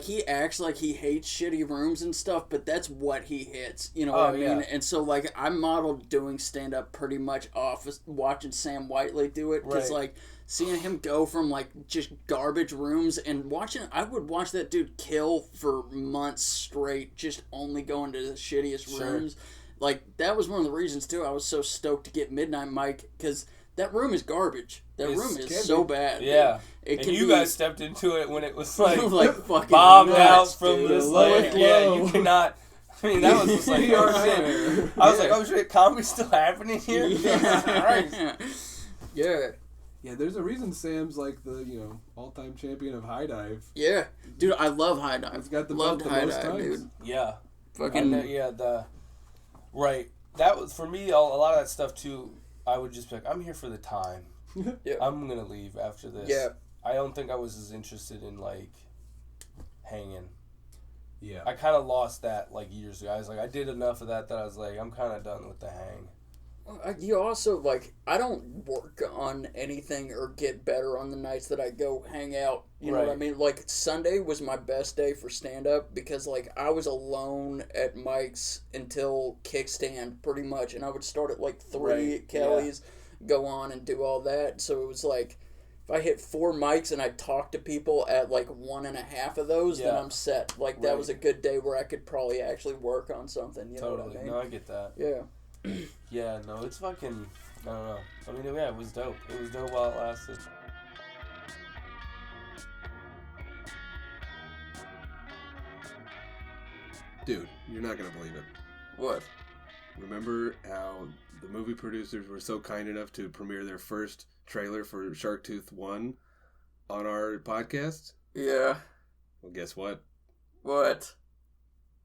he acts like he hates shitty rooms and stuff, but that's what he hits. You know what I mean? Yeah. And so, I modeled doing stand-up pretty much off watching Sam Whiteley do it. Because, seeing him go from just garbage rooms and I would watch that dude kill for months straight, just only going to the shittiest rooms. That was one of the reasons too I was so stoked to get Midnight Mike, because that room is garbage. That room is so bad. Yeah. You guys stepped into it when it was fucking bombed out from this you cannot. I mean, that was just like, oh shit. I was like, oh shit, comedy's still happening here? Yeah. Yeah. Yeah, there's a reason Sam's the, all-time champion of high dive. Yeah. Dude, I love high dive. He's got the high most dive, times. dude. Yeah. Fucking... Right. That was, for me, a lot of that stuff, too, I would just be like, I'm here for the time. Yeah. I'm going to leave after this. Yeah. I don't think I was as interested in, hanging. Yeah. I kind of lost that, years ago. I was like, I did enough of that I was like, I'm kind of done with the hang. You also, I don't work on anything or get better on the nights that I go hang out. You know what I mean? Sunday was my best day for stand-up because, I was alone at Mike's until kickstand, pretty much. And I would start at, 3 at Kelly's, go on and do all that. So it was, if I hit 4 mics and I talk to people at, 1.5 of those, then I'm set. That was a good day where I could probably actually work on something. You know what I mean? No, I get that. Yeah. Yeah, no, it's fucking, I don't know. I mean, it was dope. It was dope while it lasted. Dude, you're not going to believe it. What? Remember how the movie producers were so kind enough to premiere their first trailer for Shark Tooth 1 on our podcast? Yeah. Well, guess what? What?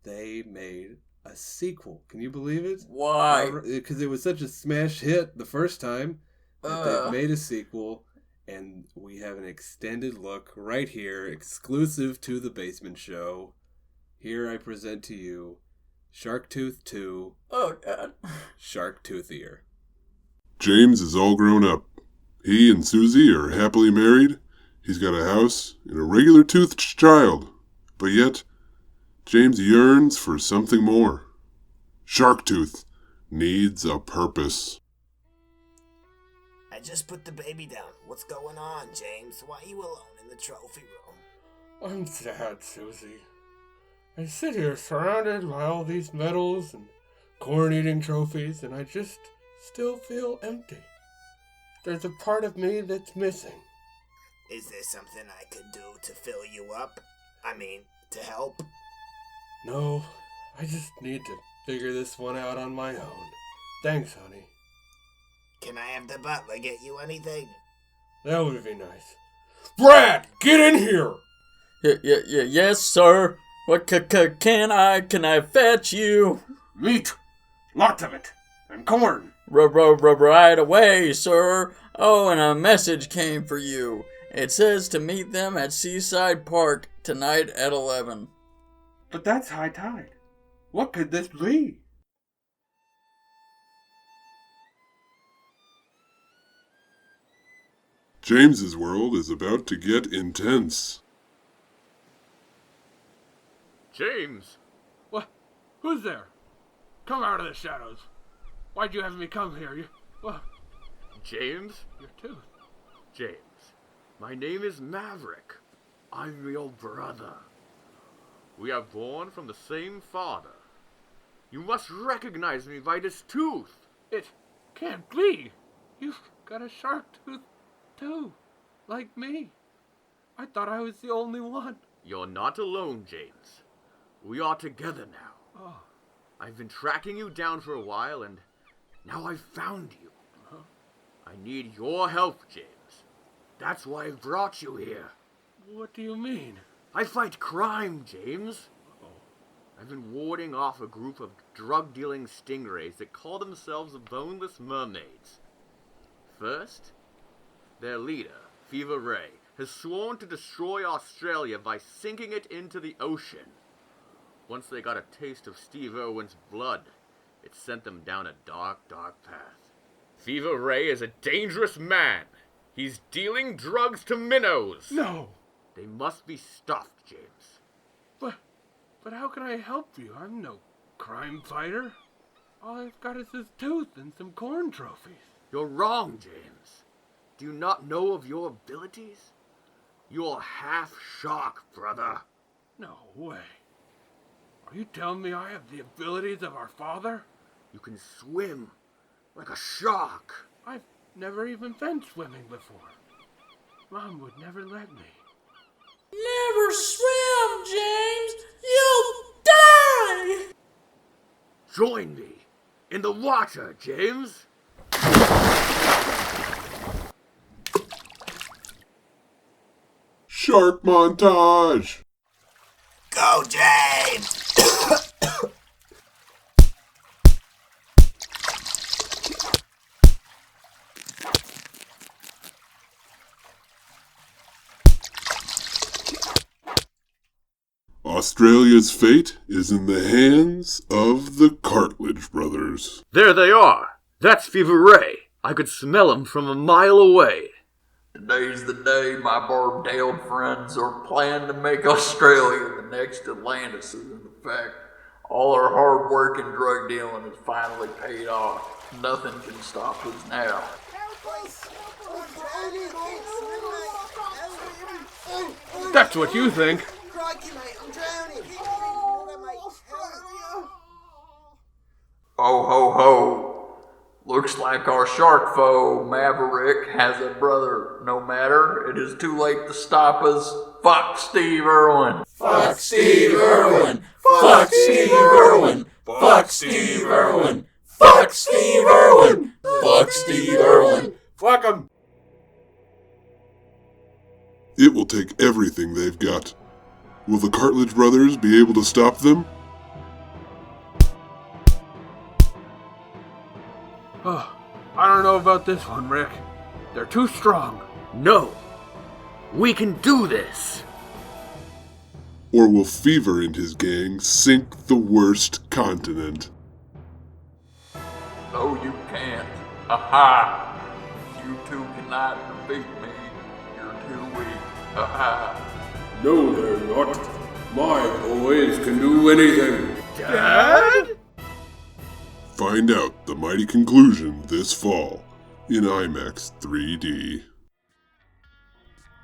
They made a sequel. Can you believe it? Why? Because it was such a smash hit the first time that they've made a sequel, and we have an extended look right here, exclusive to the Basement Show. Here I present to you Shark Tooth 2. Oh, God. Shark Toothier. James is all grown up. He and Susie are happily married. He's got a house and a regular toothed child. But yet, James yearns for something more. Sharktooth needs a purpose. I just put the baby down. What's going on, James? Why are you alone in the trophy room? I'm sad, Susie. I sit here surrounded by all these medals and corn-eating trophies, and I just still feel empty. There's a part of me that's missing. Is there something I could do to fill you up? I mean, to help? No, I just need to figure this one out on my own. Thanks, honey. Can I have the butler get you anything? That would be nice. Brad, get in here! Yes, sir. What can I fetch you? Meat! Lots of it! And corn! Right away, sir. Oh, and a message came for you. It says to meet them at Seaside Park tonight at 11. But that's high tide. What could this be? James's world is about to get intense. James! What? Who's there? Come out of the shadows. Why'd you have me come here? James? Your tooth. James. My name is Maverick. I'm your brother. We are born from the same father. You must recognize me by this tooth. It can't be. You've got a shark tooth, too. Like me. I thought I was the only one. You're not alone, James. We are together now. Oh. I've been tracking you down for a while, and now I've found you. I need your help, James. That's why I've brought you here. What do you mean? I fight crime, James. I've been warding off a group of drug-dealing stingrays that call themselves the Boneless Mermaids. First, their leader, Fever Ray, has sworn to destroy Australia by sinking it into the ocean. Once they got a taste of Steve Irwin's blood, it sent them down a dark, dark path. Fever Ray is a dangerous man. He's dealing drugs to minnows. No. They must be stopped, James. But how can I help you? I'm no crime fighter. All I've got is this tooth and some corn trophies. You're wrong, James. Do you not know of your abilities? You're half shark, brother. No way. Are you telling me I have the abilities of our father? You can swim like a shark. I've never even been swimming before. Mom would never let me. Never swim, James. You'll die. Join me in the water, James. Shark montage! Go, James! Australia's fate is in the hands of the Cartilage Brothers. There they are. That's Fever Ray. I could smell him from a mile away. Today's the day my barbed-tailed friends are planning to make Australia the next Atlantis. In fact, all our hard work and drug dealing has finally paid off. Nothing can stop us now. That's what you think. Crikey, mate, I'm drowning. Ho, ho, ho. Looks like our shark foe, Maverick, has a brother. No matter, it is too late to stop us. Fuck Steve Irwin. Fuck Steve Irwin. Fuck Steve Irwin. Fuck Steve Irwin. Fuck Steve Irwin. Fuck Steve Irwin. Fuck him. It will take everything they've got. Will the Cartilage Brothers be able to stop them? about this one, Rick. They're too strong. No. We can do this. Or will Fever and his gang sink the worst continent? No, you can't. Aha! You two cannot defeat me. You're too weak. Aha! No, they're not. My boys can do anything. Dad? Find out the mighty conclusion this fall in IMAX 3D.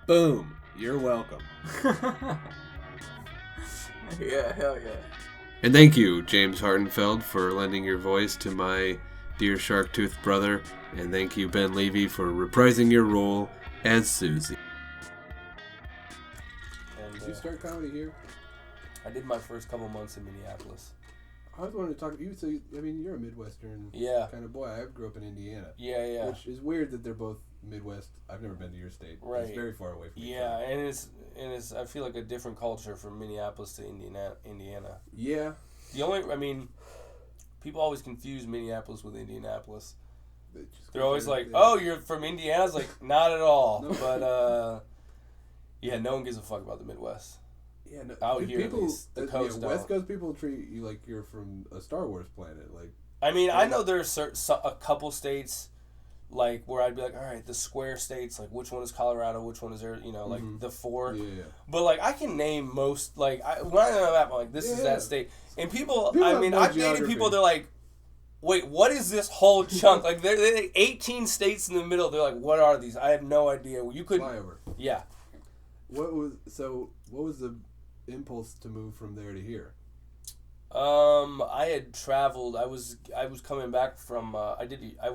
Boom. You're welcome. Yeah, hell yeah. And thank you, James Hartenfeld, for lending your voice to my dear shark-toothed brother. And thank you, Ben Levy, for reprising your role as Susie. And, Did you start comedy here? I did my first couple months in Minneapolis. I was wanting to talk to you. So, I mean, you're a Midwestern kind of boy. I grew up in Indiana. Yeah. Which is weird that they're both Midwest. I've never been to your state. Right. It's very far away from each Yeah, other. and it's I feel like a different culture from Minneapolis to Indiana. Yeah. People always confuse Minneapolis with Indianapolis. They're go always there, like, yeah. "Oh, you're from Indiana?" I was like, "Not at all." No. But yeah, no one gives a fuck about the Midwest. Yeah, no, Out here, at people, least, the coast West don't. Coast people treat you like you're from a Star Wars planet. Like, I mean, I know there's a couple states, like, where I'd be like, all right, the square states, like, which one is Colorado, which one is there, like, the four. Yeah. But, like, I can name most, like, when I know that, I'm like, this is that state. And people have no I've dated people, they're like, wait, what is this whole chunk? Like, they're 18 states in the middle. They're like, what are these? I have no idea. You could flyover. Yeah. What was the impulse to move from there to here? I had traveled. I was coming back from.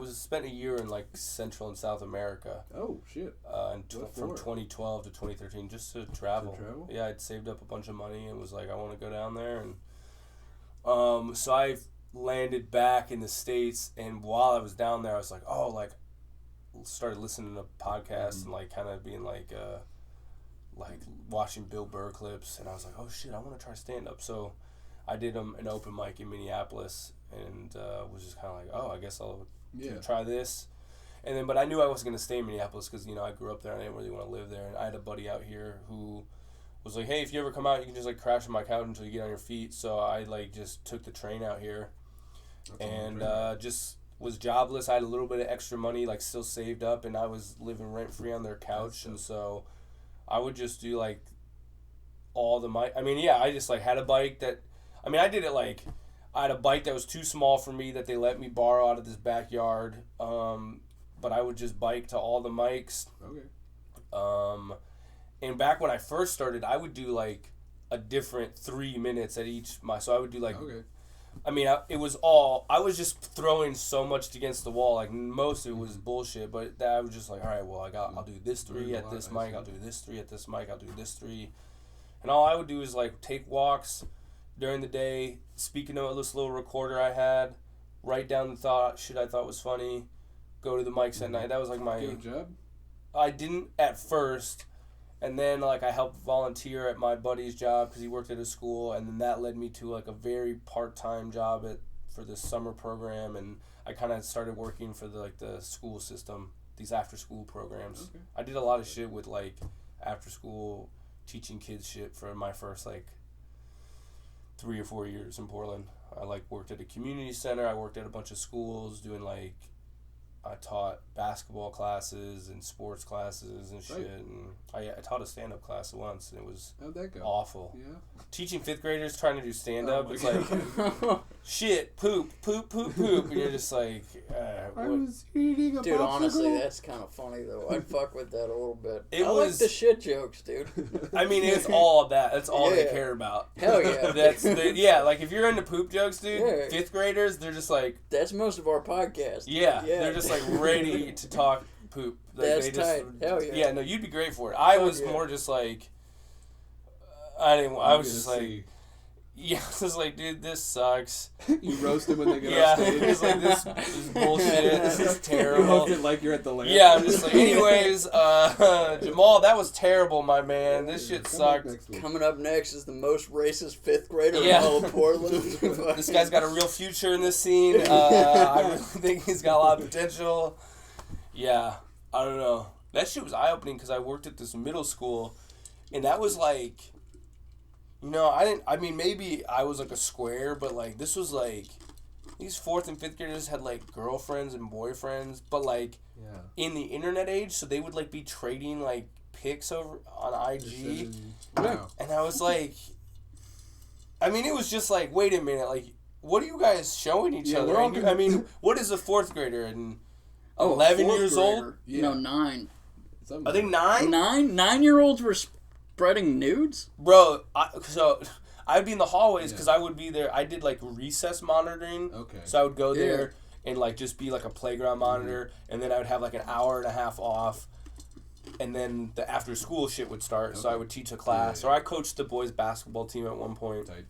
Spent a year in like Central and South America. Oh shit! From 2012 to 2013, just to travel. Yeah, I'd saved up a bunch of money and was like, I want to go down there, and so I landed back in the States. And while I was down there, I was like, oh, like, started listening to podcasts and like kind of being like watching Bill Burr clips, and I was like, oh shit, I want to try stand up. So I did an open mic in Minneapolis, and was just kind of like, oh, I guess I'll try this. And then, but I knew I wasn't gonna stay in Minneapolis because I grew up there and I didn't really want to live there. And I had a buddy out here who was like, hey, if you ever come out, you can just like crash on my couch until you get on your feet. So I like just took the train out here, and just was jobless. I had a little bit of extra money, like still saved up, and I was living rent free on their couch, and so I would just do like all the mic. I mean, yeah, I just like had a bike that. I mean, I did it like I had a bike that was too small for me that they let me borrow out of this backyard. But I would just bike to all the mics. Okay. And back when I first started, I would do like a different 3 minutes at each mic. So I would do like. Okay. I mean, I was just throwing so much against the wall. Like most of it was bullshit, but I was just like, all right, well, I'll do this 3 at this mic. I'll do this 3 at this mic. I'll do this 3, and all I would do is like take walks during the day, speaking to this little recorder I had, write down the shit I thought was funny, go to the mics at night. That was like my Good job. I didn't at first, and then like I helped volunteer at my buddy's job because he worked at a school, and then that led me to like a very part-time job for this summer program, and I kind of started working for the school system, these after-school programs. Okay. I did a lot of shit with like after-school teaching kids shit for my first like 3 or 4 years in Portland. I like worked at a community center. I worked at a bunch of schools doing like I taught basketball classes and sports classes and shit. Right. And I taught a stand-up class once, and it was How'd that go? awful. Yeah. Teaching 5th graders trying to do stand-up, Oh my it's like shit, poop, and you're just like, I was eating a Dude, popsicle. honestly, that's kind of funny though. I'd fuck with that a little bit. I was like the shit jokes, dude. I mean, it's all that. That's all they Yeah. care about. Hell yeah. Like if you're into poop jokes, dude, Yeah. 5th graders, they're just like, That's most of our podcast. yeah, they're just like ready to talk poop. Like, That's they just, tight. Hell yeah. Yeah, no, you'd be great for it. I was yeah. more just like, I was gonna just like, see. yeah, I was like, dude, this sucks. You roast them when they get Yeah, off stage. it's like this is bullshit. This is You terrible. host it like you're at the lamp. Yeah, I'm just like, anyways, Jamal, that was terrible, my man. This shit Come back sucked. next week. Coming up next is the most racist 5th grader Yeah. in all of Portland. This guy's got a real future in this scene. I really think he's got a lot of potential. Yeah, I don't know. That shit was eye-opening because I worked at this middle school, and that was like, I mean, maybe I was like a square, but like this was like, these 4th and 5th graders had like girlfriends and boyfriends, but like in the internet age, so they would like be trading like pics over on IG. Wow. And I was like, I mean, it was just like, wait a minute, like, what are you guys showing each other? I mean, what is a 4th grader and 11 years old? Yeah. No, 9. I think 9? 9-year-olds were spreading nudes? Bro, so I'd be in the hallways because I would be there. I did like recess monitoring. Okay. So I would go there and like just be like a playground monitor, and then I would have like an hour and a half off. And then the after school shit would start, so I would teach a class. Or I coached the boys basketball team at one point. Tight.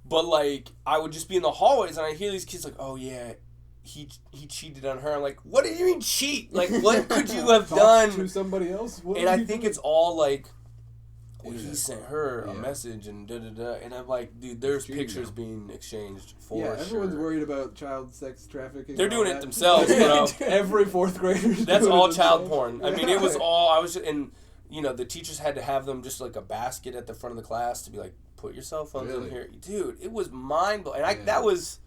But like, I would just be in the hallways and I hear these kids like, oh yeah, he cheated on her. I'm like, what do you mean cheat? Like, what could you have done? To somebody else? And I think it's all like, well, he sent her a message and da-da-da. And I'm like, dude, there's pictures being exchanged for sure. Everyone's worried about child sex trafficking. They're doing it themselves, bro. Every 4th grader. That's all child porn. I mean, it was all, and, the teachers had to have them just like a basket at the front of the class to be like, put your cell phones in here. Dude, it was mind-blowing. And that was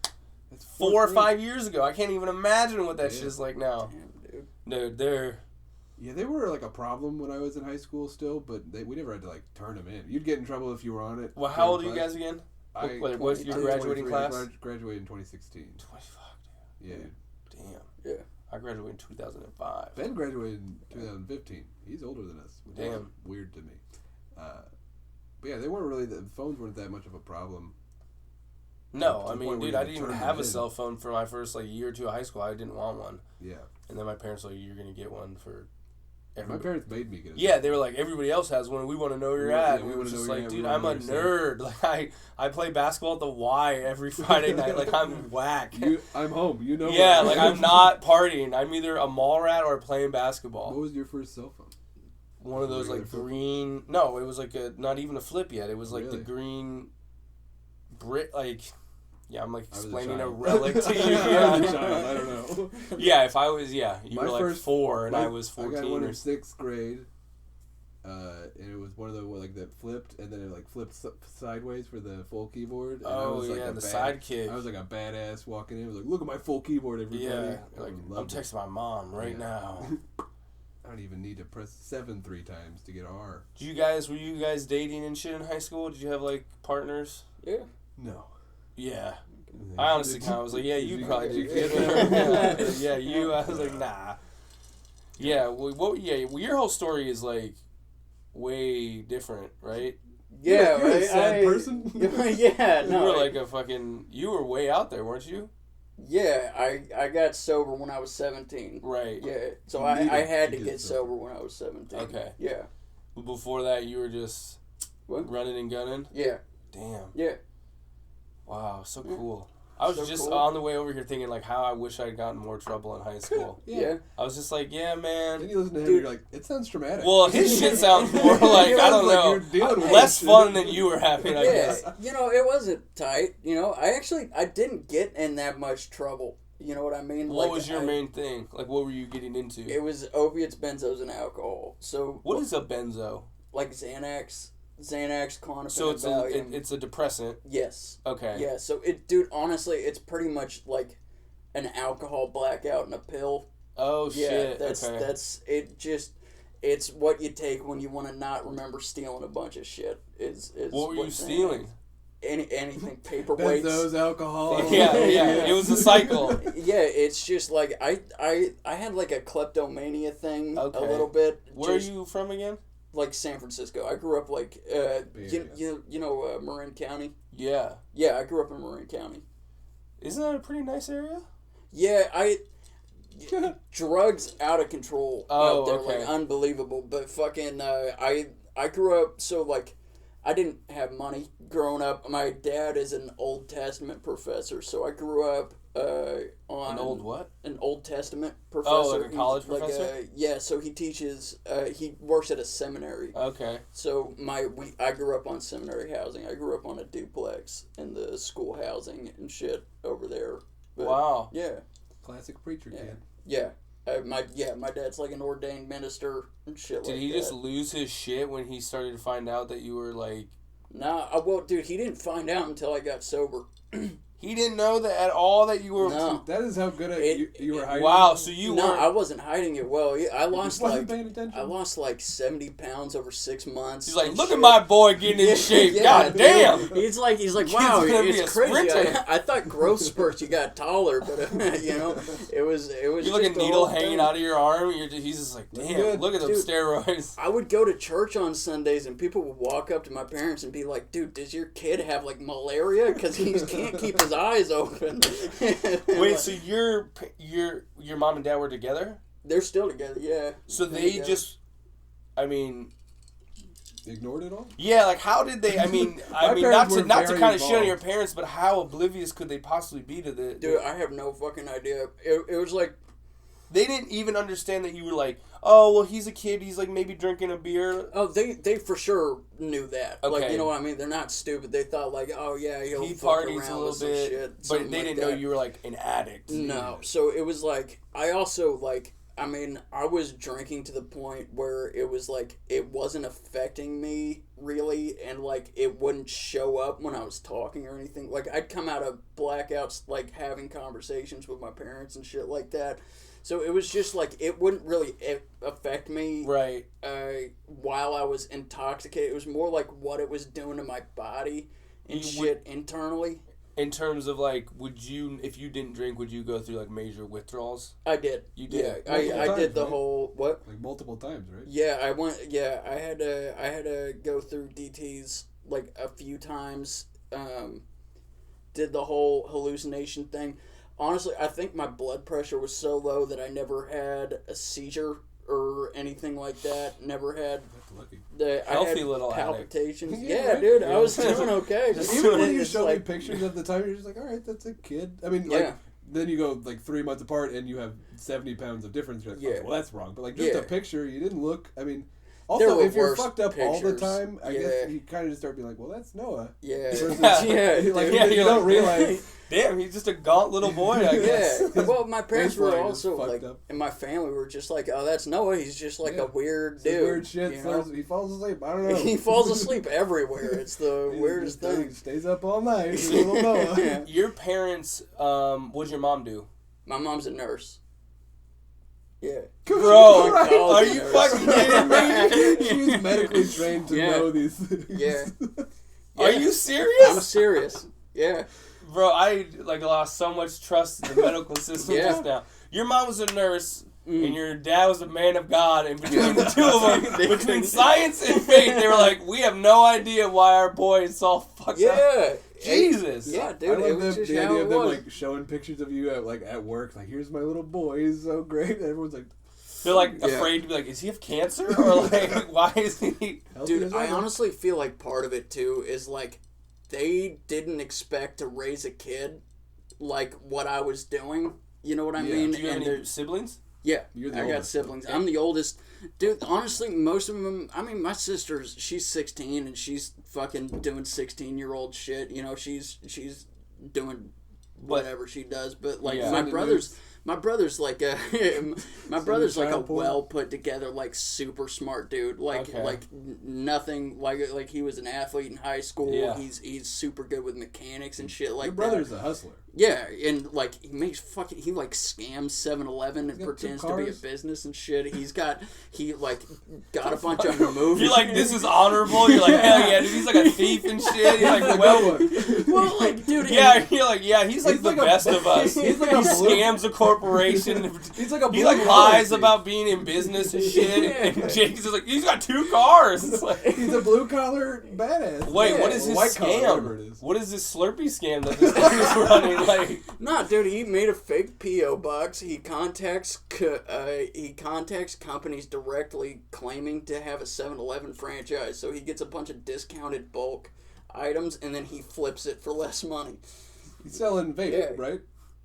4 or 5 years ago. I can't even imagine what that shit is like now. Dude, they're... Yeah, they were like a problem when I was in high school still, but we never had to like turn them in. You'd get in trouble if you were on it. Well, how old are you guys again? What's your graduating class? I graduated in 2016. 25, dude. Yeah. Damn. Yeah. I graduated in 2005. Ben graduated in 2015. He's older than us. Which is weird to me. But yeah, they weren't really, the phones weren't that much of a problem. No, I mean, dude, I didn't even have a cell phone for my first like year or two of high school. I didn't want one. Yeah. And then my parents were like, you're going to get one for everybody. My parents made me get it. Yeah, they were like, everybody else has one. We want to know where you're at. And we were just like, dude, I'm a nerd. Like, I play basketball at the Y every Friday night. Like, I'm whack. I'm home. You know. Yeah, like, I'm not partying. I'm either a mall rat or playing basketball. What was your first cell phone? One of those, like, green... No, it was, like, not even a flip yet. It was, like, the green... like... Yeah, I'm, like, explaining a relic to you. Yeah. I don't know. Yeah, if I was... Yeah, you were, like, 4 and I was 14. I got one in 6th grade. And it was one of the, like, that flipped, and then it, like, flipped sideways for the full keyboard. And I was, like, the sidekick. I was, like, a badass walking in. I was like, look at my full keyboard, everybody. Yeah, like, I'm texting my mom right now. I don't even need to press 7 3 times to get R. Were you guys dating and shit in high school? Did you have like partners? Yeah. No. Yeah. I honestly kind of was like, yeah, you probably did. Yeah, you. I was like, nah. Yeah. Well, your whole story is like way different, right? Yeah. You're a sad person. Yeah. No. You were like a fucking. You were way out there, weren't you? Yeah, I got sober when I was 17. Right. Yeah, so I had to get sober when I was 17. Okay. Yeah. But before that, you were just running and gunning? Yeah. Damn. Yeah. Wow, so cool. I was just on the way over here thinking, like, how I wish I had gotten more trouble in high school. Yeah. I was just like, yeah, man. Then you listen to him, you're like, it sounds traumatic. Well, his shit sounds more like, I don't know, less fun than you were having, I guess. You know, it wasn't tight. You know, I didn't get in that much trouble. You know what I mean? What was your main thing? Like, what were you getting into? It was opiates, benzos, and alcohol. So what is a benzo? Like Xanax, Klonopin, so it's a depressant. Yes. Okay. Yeah. So dude, honestly, it's pretty much like an alcohol blackout in a pill. Oh shit. That's it. It's what you take when you want to not remember stealing a bunch of shit. What were you stealing? Anything, paperweights. Benzos, alcohol. Yeah. It was a cycle. Yeah, it's just like I had like a kleptomania thing a little bit. Where are you from again? Like San Francisco. I grew up like you know Marin County. Yeah. Yeah, I grew up in Marin County. Isn't that a pretty nice area? Yeah, drugs out of control out there, okay. like unbelievable. But fucking I grew up so like I didn't have money growing up. My dad is an Old Testament professor, so I grew up on an old what? An Old Testament professor. Oh, like a college professor? Yeah, so he teaches. He works at a seminary. Okay. So I grew up on seminary housing. I grew up on a duplex in the school housing and shit over there. But, wow. Yeah. Classic preacher kid. Yeah. My dad's like an ordained minister and shit. Did he just lose his shit when he started to find out that you were like? Nah, well, dude, he didn't find out until I got sober. He didn't know that at all that you were. No. That is how good you were hiding. Wow, so you No, weren't. I wasn't hiding it well. I lost paying attention. I lost like 70 pounds over 6 months. He's like, look at my boy getting in shape. God damn. He's like, wow, it's crazy. I thought growth spurts you got taller, but it was. You look at needle hanging out of your arm. He's just like, damn, look at them steroids. I would go to church on Sundays and people would walk up to my parents and be like, dude, does your kid have like malaria? Because he can't keep his eyes open. Wait, so your mom and dad were together? They're still together, yeah. So they just, I mean, ignored it all? Yeah, like how did they? I mean, not to kind of shit on your parents, but how oblivious could they possibly be to the? Dude, I have no fucking idea. It was like they didn't even understand that you were like, oh well, he's a kid. He's like maybe drinking a beer. Oh, they for sure knew that. Okay. Like, you know what I mean? They're not stupid. They thought like, oh yeah, he fuck parties around a little with some bit, shit, but they didn't know you were like an addict. No, so it was like I also like. I mean, I was drinking to the point where it was like, it wasn't affecting me really, and like, it wouldn't show up when I was talking or anything. Like, I'd come out of blackouts, like, having conversations with my parents and shit like that. So it was just like, it wouldn't really affect me. Right. While I was intoxicated. It was more like what it was doing to my body and internally. In terms of like, would you, if you didn't drink, would you go through like major withdrawals? I did. You did. Yeah, I did the whole what? Like multiple times, right? Yeah, I went. Yeah, I had to go through DTs like a few times. Did the whole hallucination thing. Honestly, I think my blood pressure was so low that I never had a seizure or anything like that. Never had. That's lucky. Healthy little palpitations. Addict. Yeah, Right? dude, I was doing okay. Even when you show me pictures of the time, you're just like, all right, that's a kid. I mean, like, then you go like 3 months apart and you have 70 pounds of difference. You're like, okay, well, that's wrong. But like, just a picture, you didn't look. I mean, also, if you're fucked up all the time, I guess you kind of just start being like, well, that's Noah. Yeah. You don't realize. Damn, he's just a gaunt little boy, I guess. Yeah. Well, my parents were also like, and my family were just like, oh, that's Noah. He's just like a weird dude. Weird shit. You know? He falls asleep. I don't know. He falls asleep everywhere. It's the weirdest thing. He stays up all night. Little Noah. Your parents, what'd your mom do? My mom's a nurse. Yeah. Bro, are you fucking kidding me? She's medically trained to know these things. Yeah. Are you serious? I'm serious. Yeah. Bro, I like lost so much trust in the medical system just now. Your mom was a nurse, and your dad was a man of God, and between the two of them, between science and faith, they were like, we have no idea why our boy is all fucked up. Jesus. Yeah, dude. I love the idea of them like showing pictures of you at work. Like, here's my little boy. He's so great. And everyone's like, they're like afraid to be like, is he have cancer or like why is he? Dude, I honestly feel like part of it too is like they didn't expect to raise a kid like what I was doing. You know what I mean? Do you have any siblings? Yeah, I got siblings. I'm the oldest. Dude, honestly, most of them, I mean, my sister's, she's 16 and she's fucking doing 16-year-old shit. You know, she's doing whatever she does. But, like, my brother's like a, my brother's like a well put together, like, super smart dude. Like, nothing, like he was an athlete in high school. Yeah. He's super good with mechanics and shit like Your brother's a hustler. Yeah, and like he like scams 7-Eleven and pretends to be a business and shit. He got a bunch of movies. You're like, this is honorable. You're like, hell yeah, dude. He's like a thief and shit. He's like, well, like, dude. Yeah, you're like, yeah, he's like the best of us. He's like he scams a corporation. He's like a he like lies about being in business and shit. And Jake's just like, he's got 2 cars. It's like, he's a blue collar badass. Wait, what is his scam? What is this Slurpee scam that this thing is running? Like, nah, dude, he made a fake P.O. box. He contacts companies directly claiming to have a 7-Eleven franchise. So he gets a bunch of discounted bulk items and then he flips it for less money. He's selling vape, right?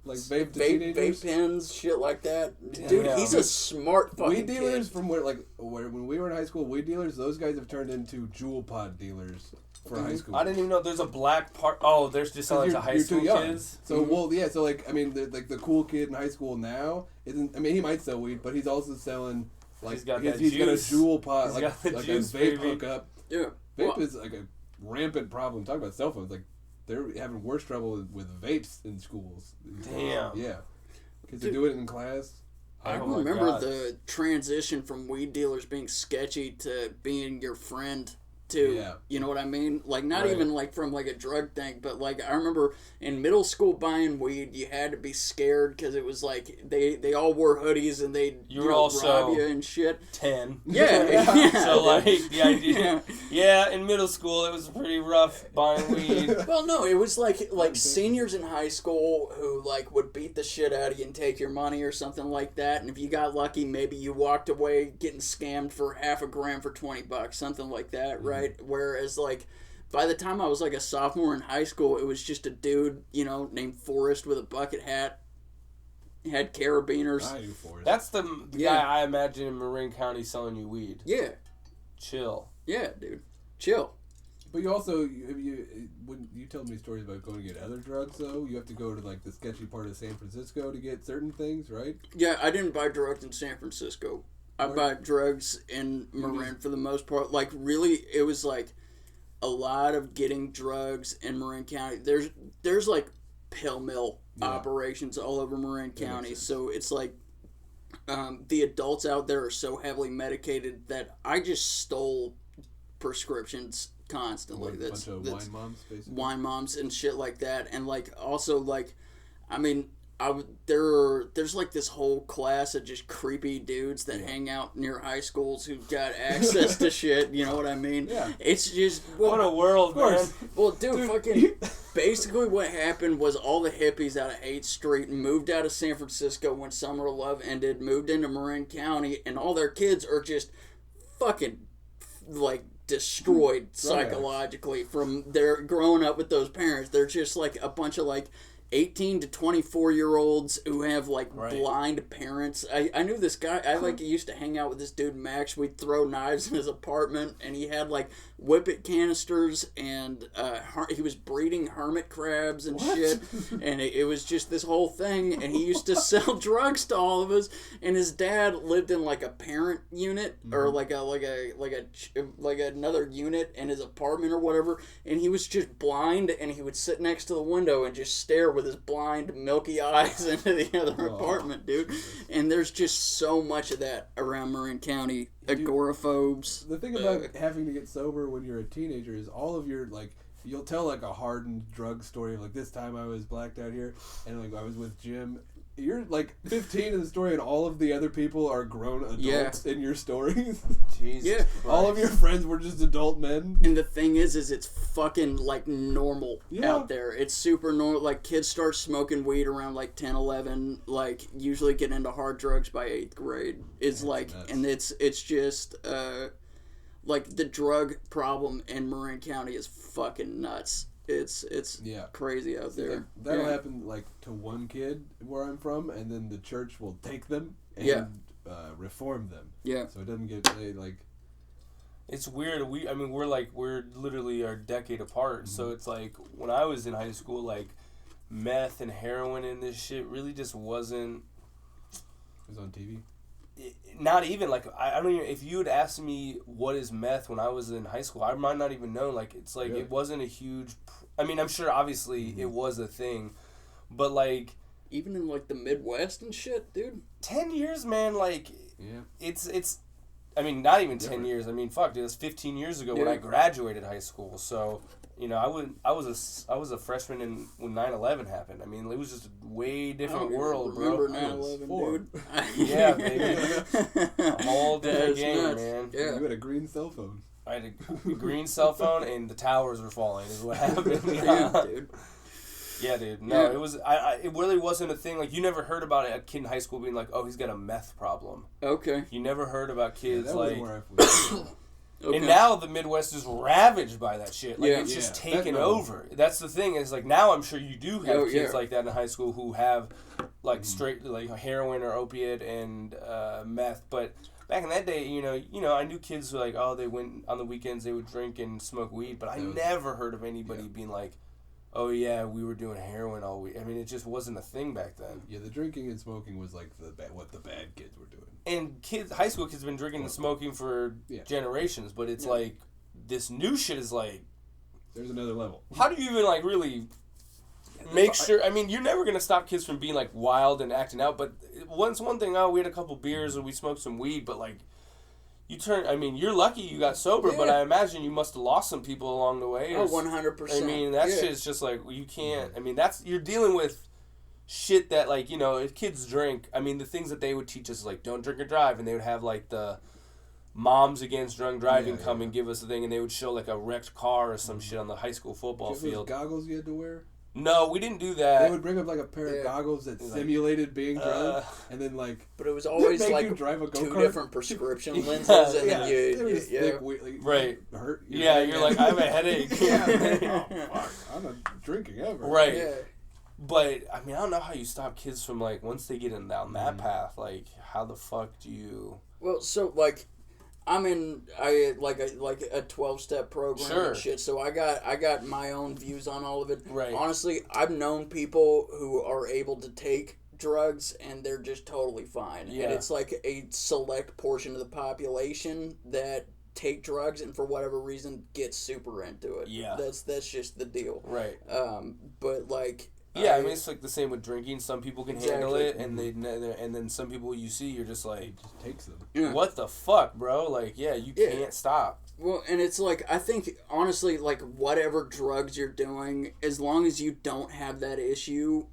Like vape to teenagers? Vape pens, shit like that. Dude, he's a smart fucking weed dealers kid. from when we were in high school, weed dealers, those guys have turned into jewel pod dealers. for high school. I didn't even know there's a black part. Oh, there's just selling to high school kids. So so like I mean, the cool kid in high school now isn't. I mean, he might sell weed, but he's also selling like he's got a jewel pot, like a vape hookup. Yeah, vape is like a rampant problem. Talk about cell phones, like they're having worse trouble with vapes in schools. Damn. Yeah, because they do it in class. I remember the transition from weed dealers being sketchy to being your friend too. Yeah. You know what I mean? Like, not even like from like a drug thing, but like I remember in middle school buying weed, you had to be scared because it was like they all wore hoodies and they rob you and shit. 10. Yeah. So like the idea. Yeah, in middle school it was pretty rough buying weed. Well, no, it was like seniors in high school who like would beat the shit out of you and take your money or something like that. And if you got lucky, maybe you walked away getting scammed for half a gram for $20, something like that, right? Whereas like by the time I was like a sophomore in high school, it was just a dude, you know, named Forrest with a bucket hat. He had carabiners. I knew Forrest. That's the guy I imagine in Marin County selling you weed. Yeah. Chill. Yeah, dude. Chill. But you also, when you tell me stories about going to get other drugs, though, you have to go to like the sketchy part of San Francisco to get certain things, right? Yeah, I didn't buy drugs in San Francisco. I buy drugs in Marin for the most part. Like, really, it was like a lot of getting drugs in Marin County. There's like pill mill operations all over Marin County, so it's like the adults out there are so heavily medicated that I just stole prescriptions constantly. That's a bunch of wine moms, basically. Wine moms and shit like that, and like also like, I mean, there's like this whole class of just creepy dudes that hang out near high schools who got access to shit. You know what I mean? Yeah. It's just what a world, man. Well, dude, fucking. Basically, what happened was all the hippies out of 8th Street moved out of San Francisco when Summer of Love ended, moved into Marin County, and all their kids are just fucking like destroyed psychologically from their growing up with those parents. They're just like a bunch of like 18 to 24-year-olds who have like blind parents. I knew this guy. I like used to hang out with this dude Max. We'd throw knives in his apartment, and he had like whippet canisters, and he was breeding hermit crabs and shit. And it was just this whole thing. And he used to sell drugs to all of us. And his dad lived in like a parent unit or like another unit in his apartment or whatever. And he was just blind, and he would sit next to the window and just stare with his blind, milky eyes into the other apartment, dude. And there's just so much of that around Marin County. Agoraphobes. The thing about having to get sober when you're a teenager is all of your, like, you'll tell, like, a hardened drug story. Like, this time I was blacked out here, and, like, I was with Jim. You're, like, 15 in the story, and all of the other people are grown adults in your stories. Jesus Christ. All of your friends were just adult men. And the thing is it's fucking, like, normal out there. It's super normal. Like, kids start smoking weed around, like, 10, 11. Like, usually get into hard drugs by 8th grade. It's like, nuts. And it's just, like, the drug problem in Marin County is fucking nuts. It's crazy out there. That'll happen like to one kid where I'm from, and then the church will take them and reform them. Yeah. So it doesn't get like. It's weird. We're literally a decade apart. So it's like when I was in high school, like meth and heroin and this shit really just wasn't. It was on TV. Not even like I don't even, if you had asked me what is meth when I was in high school, I might not even know. Like it's like it wasn't a huge. I mean, I'm sure obviously it was a thing, but like even in like the Midwest and shit, dude. 10 years, man. Like it's. I mean, not even 10 years. I mean, fuck, dude. That's 15 years ago when I graduated high school. So. You know, I was a freshman when 9/11 happened. I mean, it was just a way different world, bro. Remember 9/11, dude? Yeah, baby. A whole different game, nuts. Man. Yeah. You had a green cell phone. I had a green cell phone, and the towers were falling. Is what happened. Damn, dude. Yeah, dude. No, it was. It really wasn't a thing. Like you never heard about a kid in high school being like, "Oh, he's got a meth problem." Okay. You never heard about kids that like. Okay. And now the Midwest is ravaged by that shit. Like it's just taken over. That's the thing. Is like now I'm sure you do have kids like that in high school who have like straight like heroin or opiate and meth. But back in that day, I knew kids who like, oh, they went on the weekends, they would drink and smoke weed, but I never heard of anybody being like, oh yeah, we were doing heroin all week. I mean, it just wasn't a thing back then. Yeah, the drinking and smoking was like what the bad kids were doing. And high school kids have been drinking and smoking for generations, but it's like this new shit is like. There's another level. How do you even like really make sure? I mean, you're never gonna stop kids from being like wild and acting out. But once one thing, we had a couple beers and we smoked some weed, but like. You're lucky you got sober, but I imagine you must have lost some people along the way. 100%. I mean, that shit's just like, you can't, I mean, you're dealing with shit that, like, if kids drink, I mean, the things that they would teach us, like, don't drink or drive, and they would have, like, the Moms Against Drunk Driving come and give us a thing, and they would show, like, a wrecked car or some shit on the high school football field. Those goggles you had to wear? No, we didn't do that. They would bring up like a pair of goggles that simulated being drunk, and then like. But it was always like two different prescription lenses, and then you right. Hurt. You're like, I have a headache. Fuck, I'm not drinking ever. Right. Yeah. But I mean, I don't know how you stop kids from like once they get down that path. Like, how the fuck do you? Well, so like. I like a 12-step program and shit, so I got my own views on all of it. Right. Honestly, I've known people who are able to take drugs and they're just totally fine. Yeah. And it's like a select portion of the population that take drugs and for whatever reason get super into it. Yeah. That's just the deal. Right. But like. Yeah, I mean it's like the same with drinking. Some people can handle it, and then some people you see, you're just like, it just takes them. Yeah. What the fuck, bro? Like, you can't stop. Well, and it's like I think honestly, like whatever drugs you're doing, as long as you don't have that issue,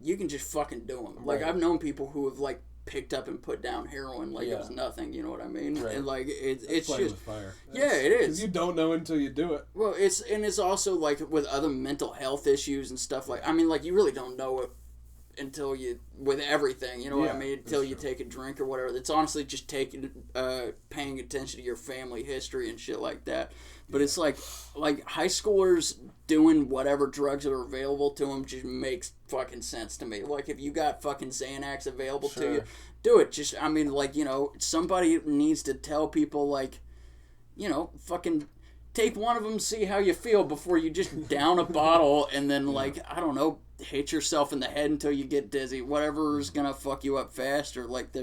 you can just fucking do them. Like I've known people who have like picked up and put down heroin like it was nothing. You know what I mean? Right. And like it's just with fire. Yeah, it is. Because you don't know until you do it. Well, it's also like with other mental health issuing and stuff like. I mean, like you really don't know it until you with everything. You know what I mean? Until you take a drink or whatever. It's honestly just paying attention to your family history and shit like that. But it's like high schoolers doing whatever drugs are available to them just makes fucking sense to me. Like if you got fucking Xanax available to you, do it. Just I mean like somebody needs to tell people like fucking take one of them, see how you feel before you just down a bottle and then like I don't know, hit yourself in the head until you get dizzy. Whatever's gonna fuck you up faster. Like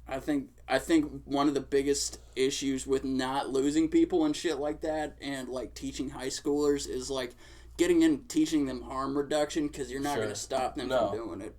I think one of the biggest issues with not losing people and shit like that and like teaching high schoolers is like getting in teaching them harm reduction because you're not going to stop them from doing it,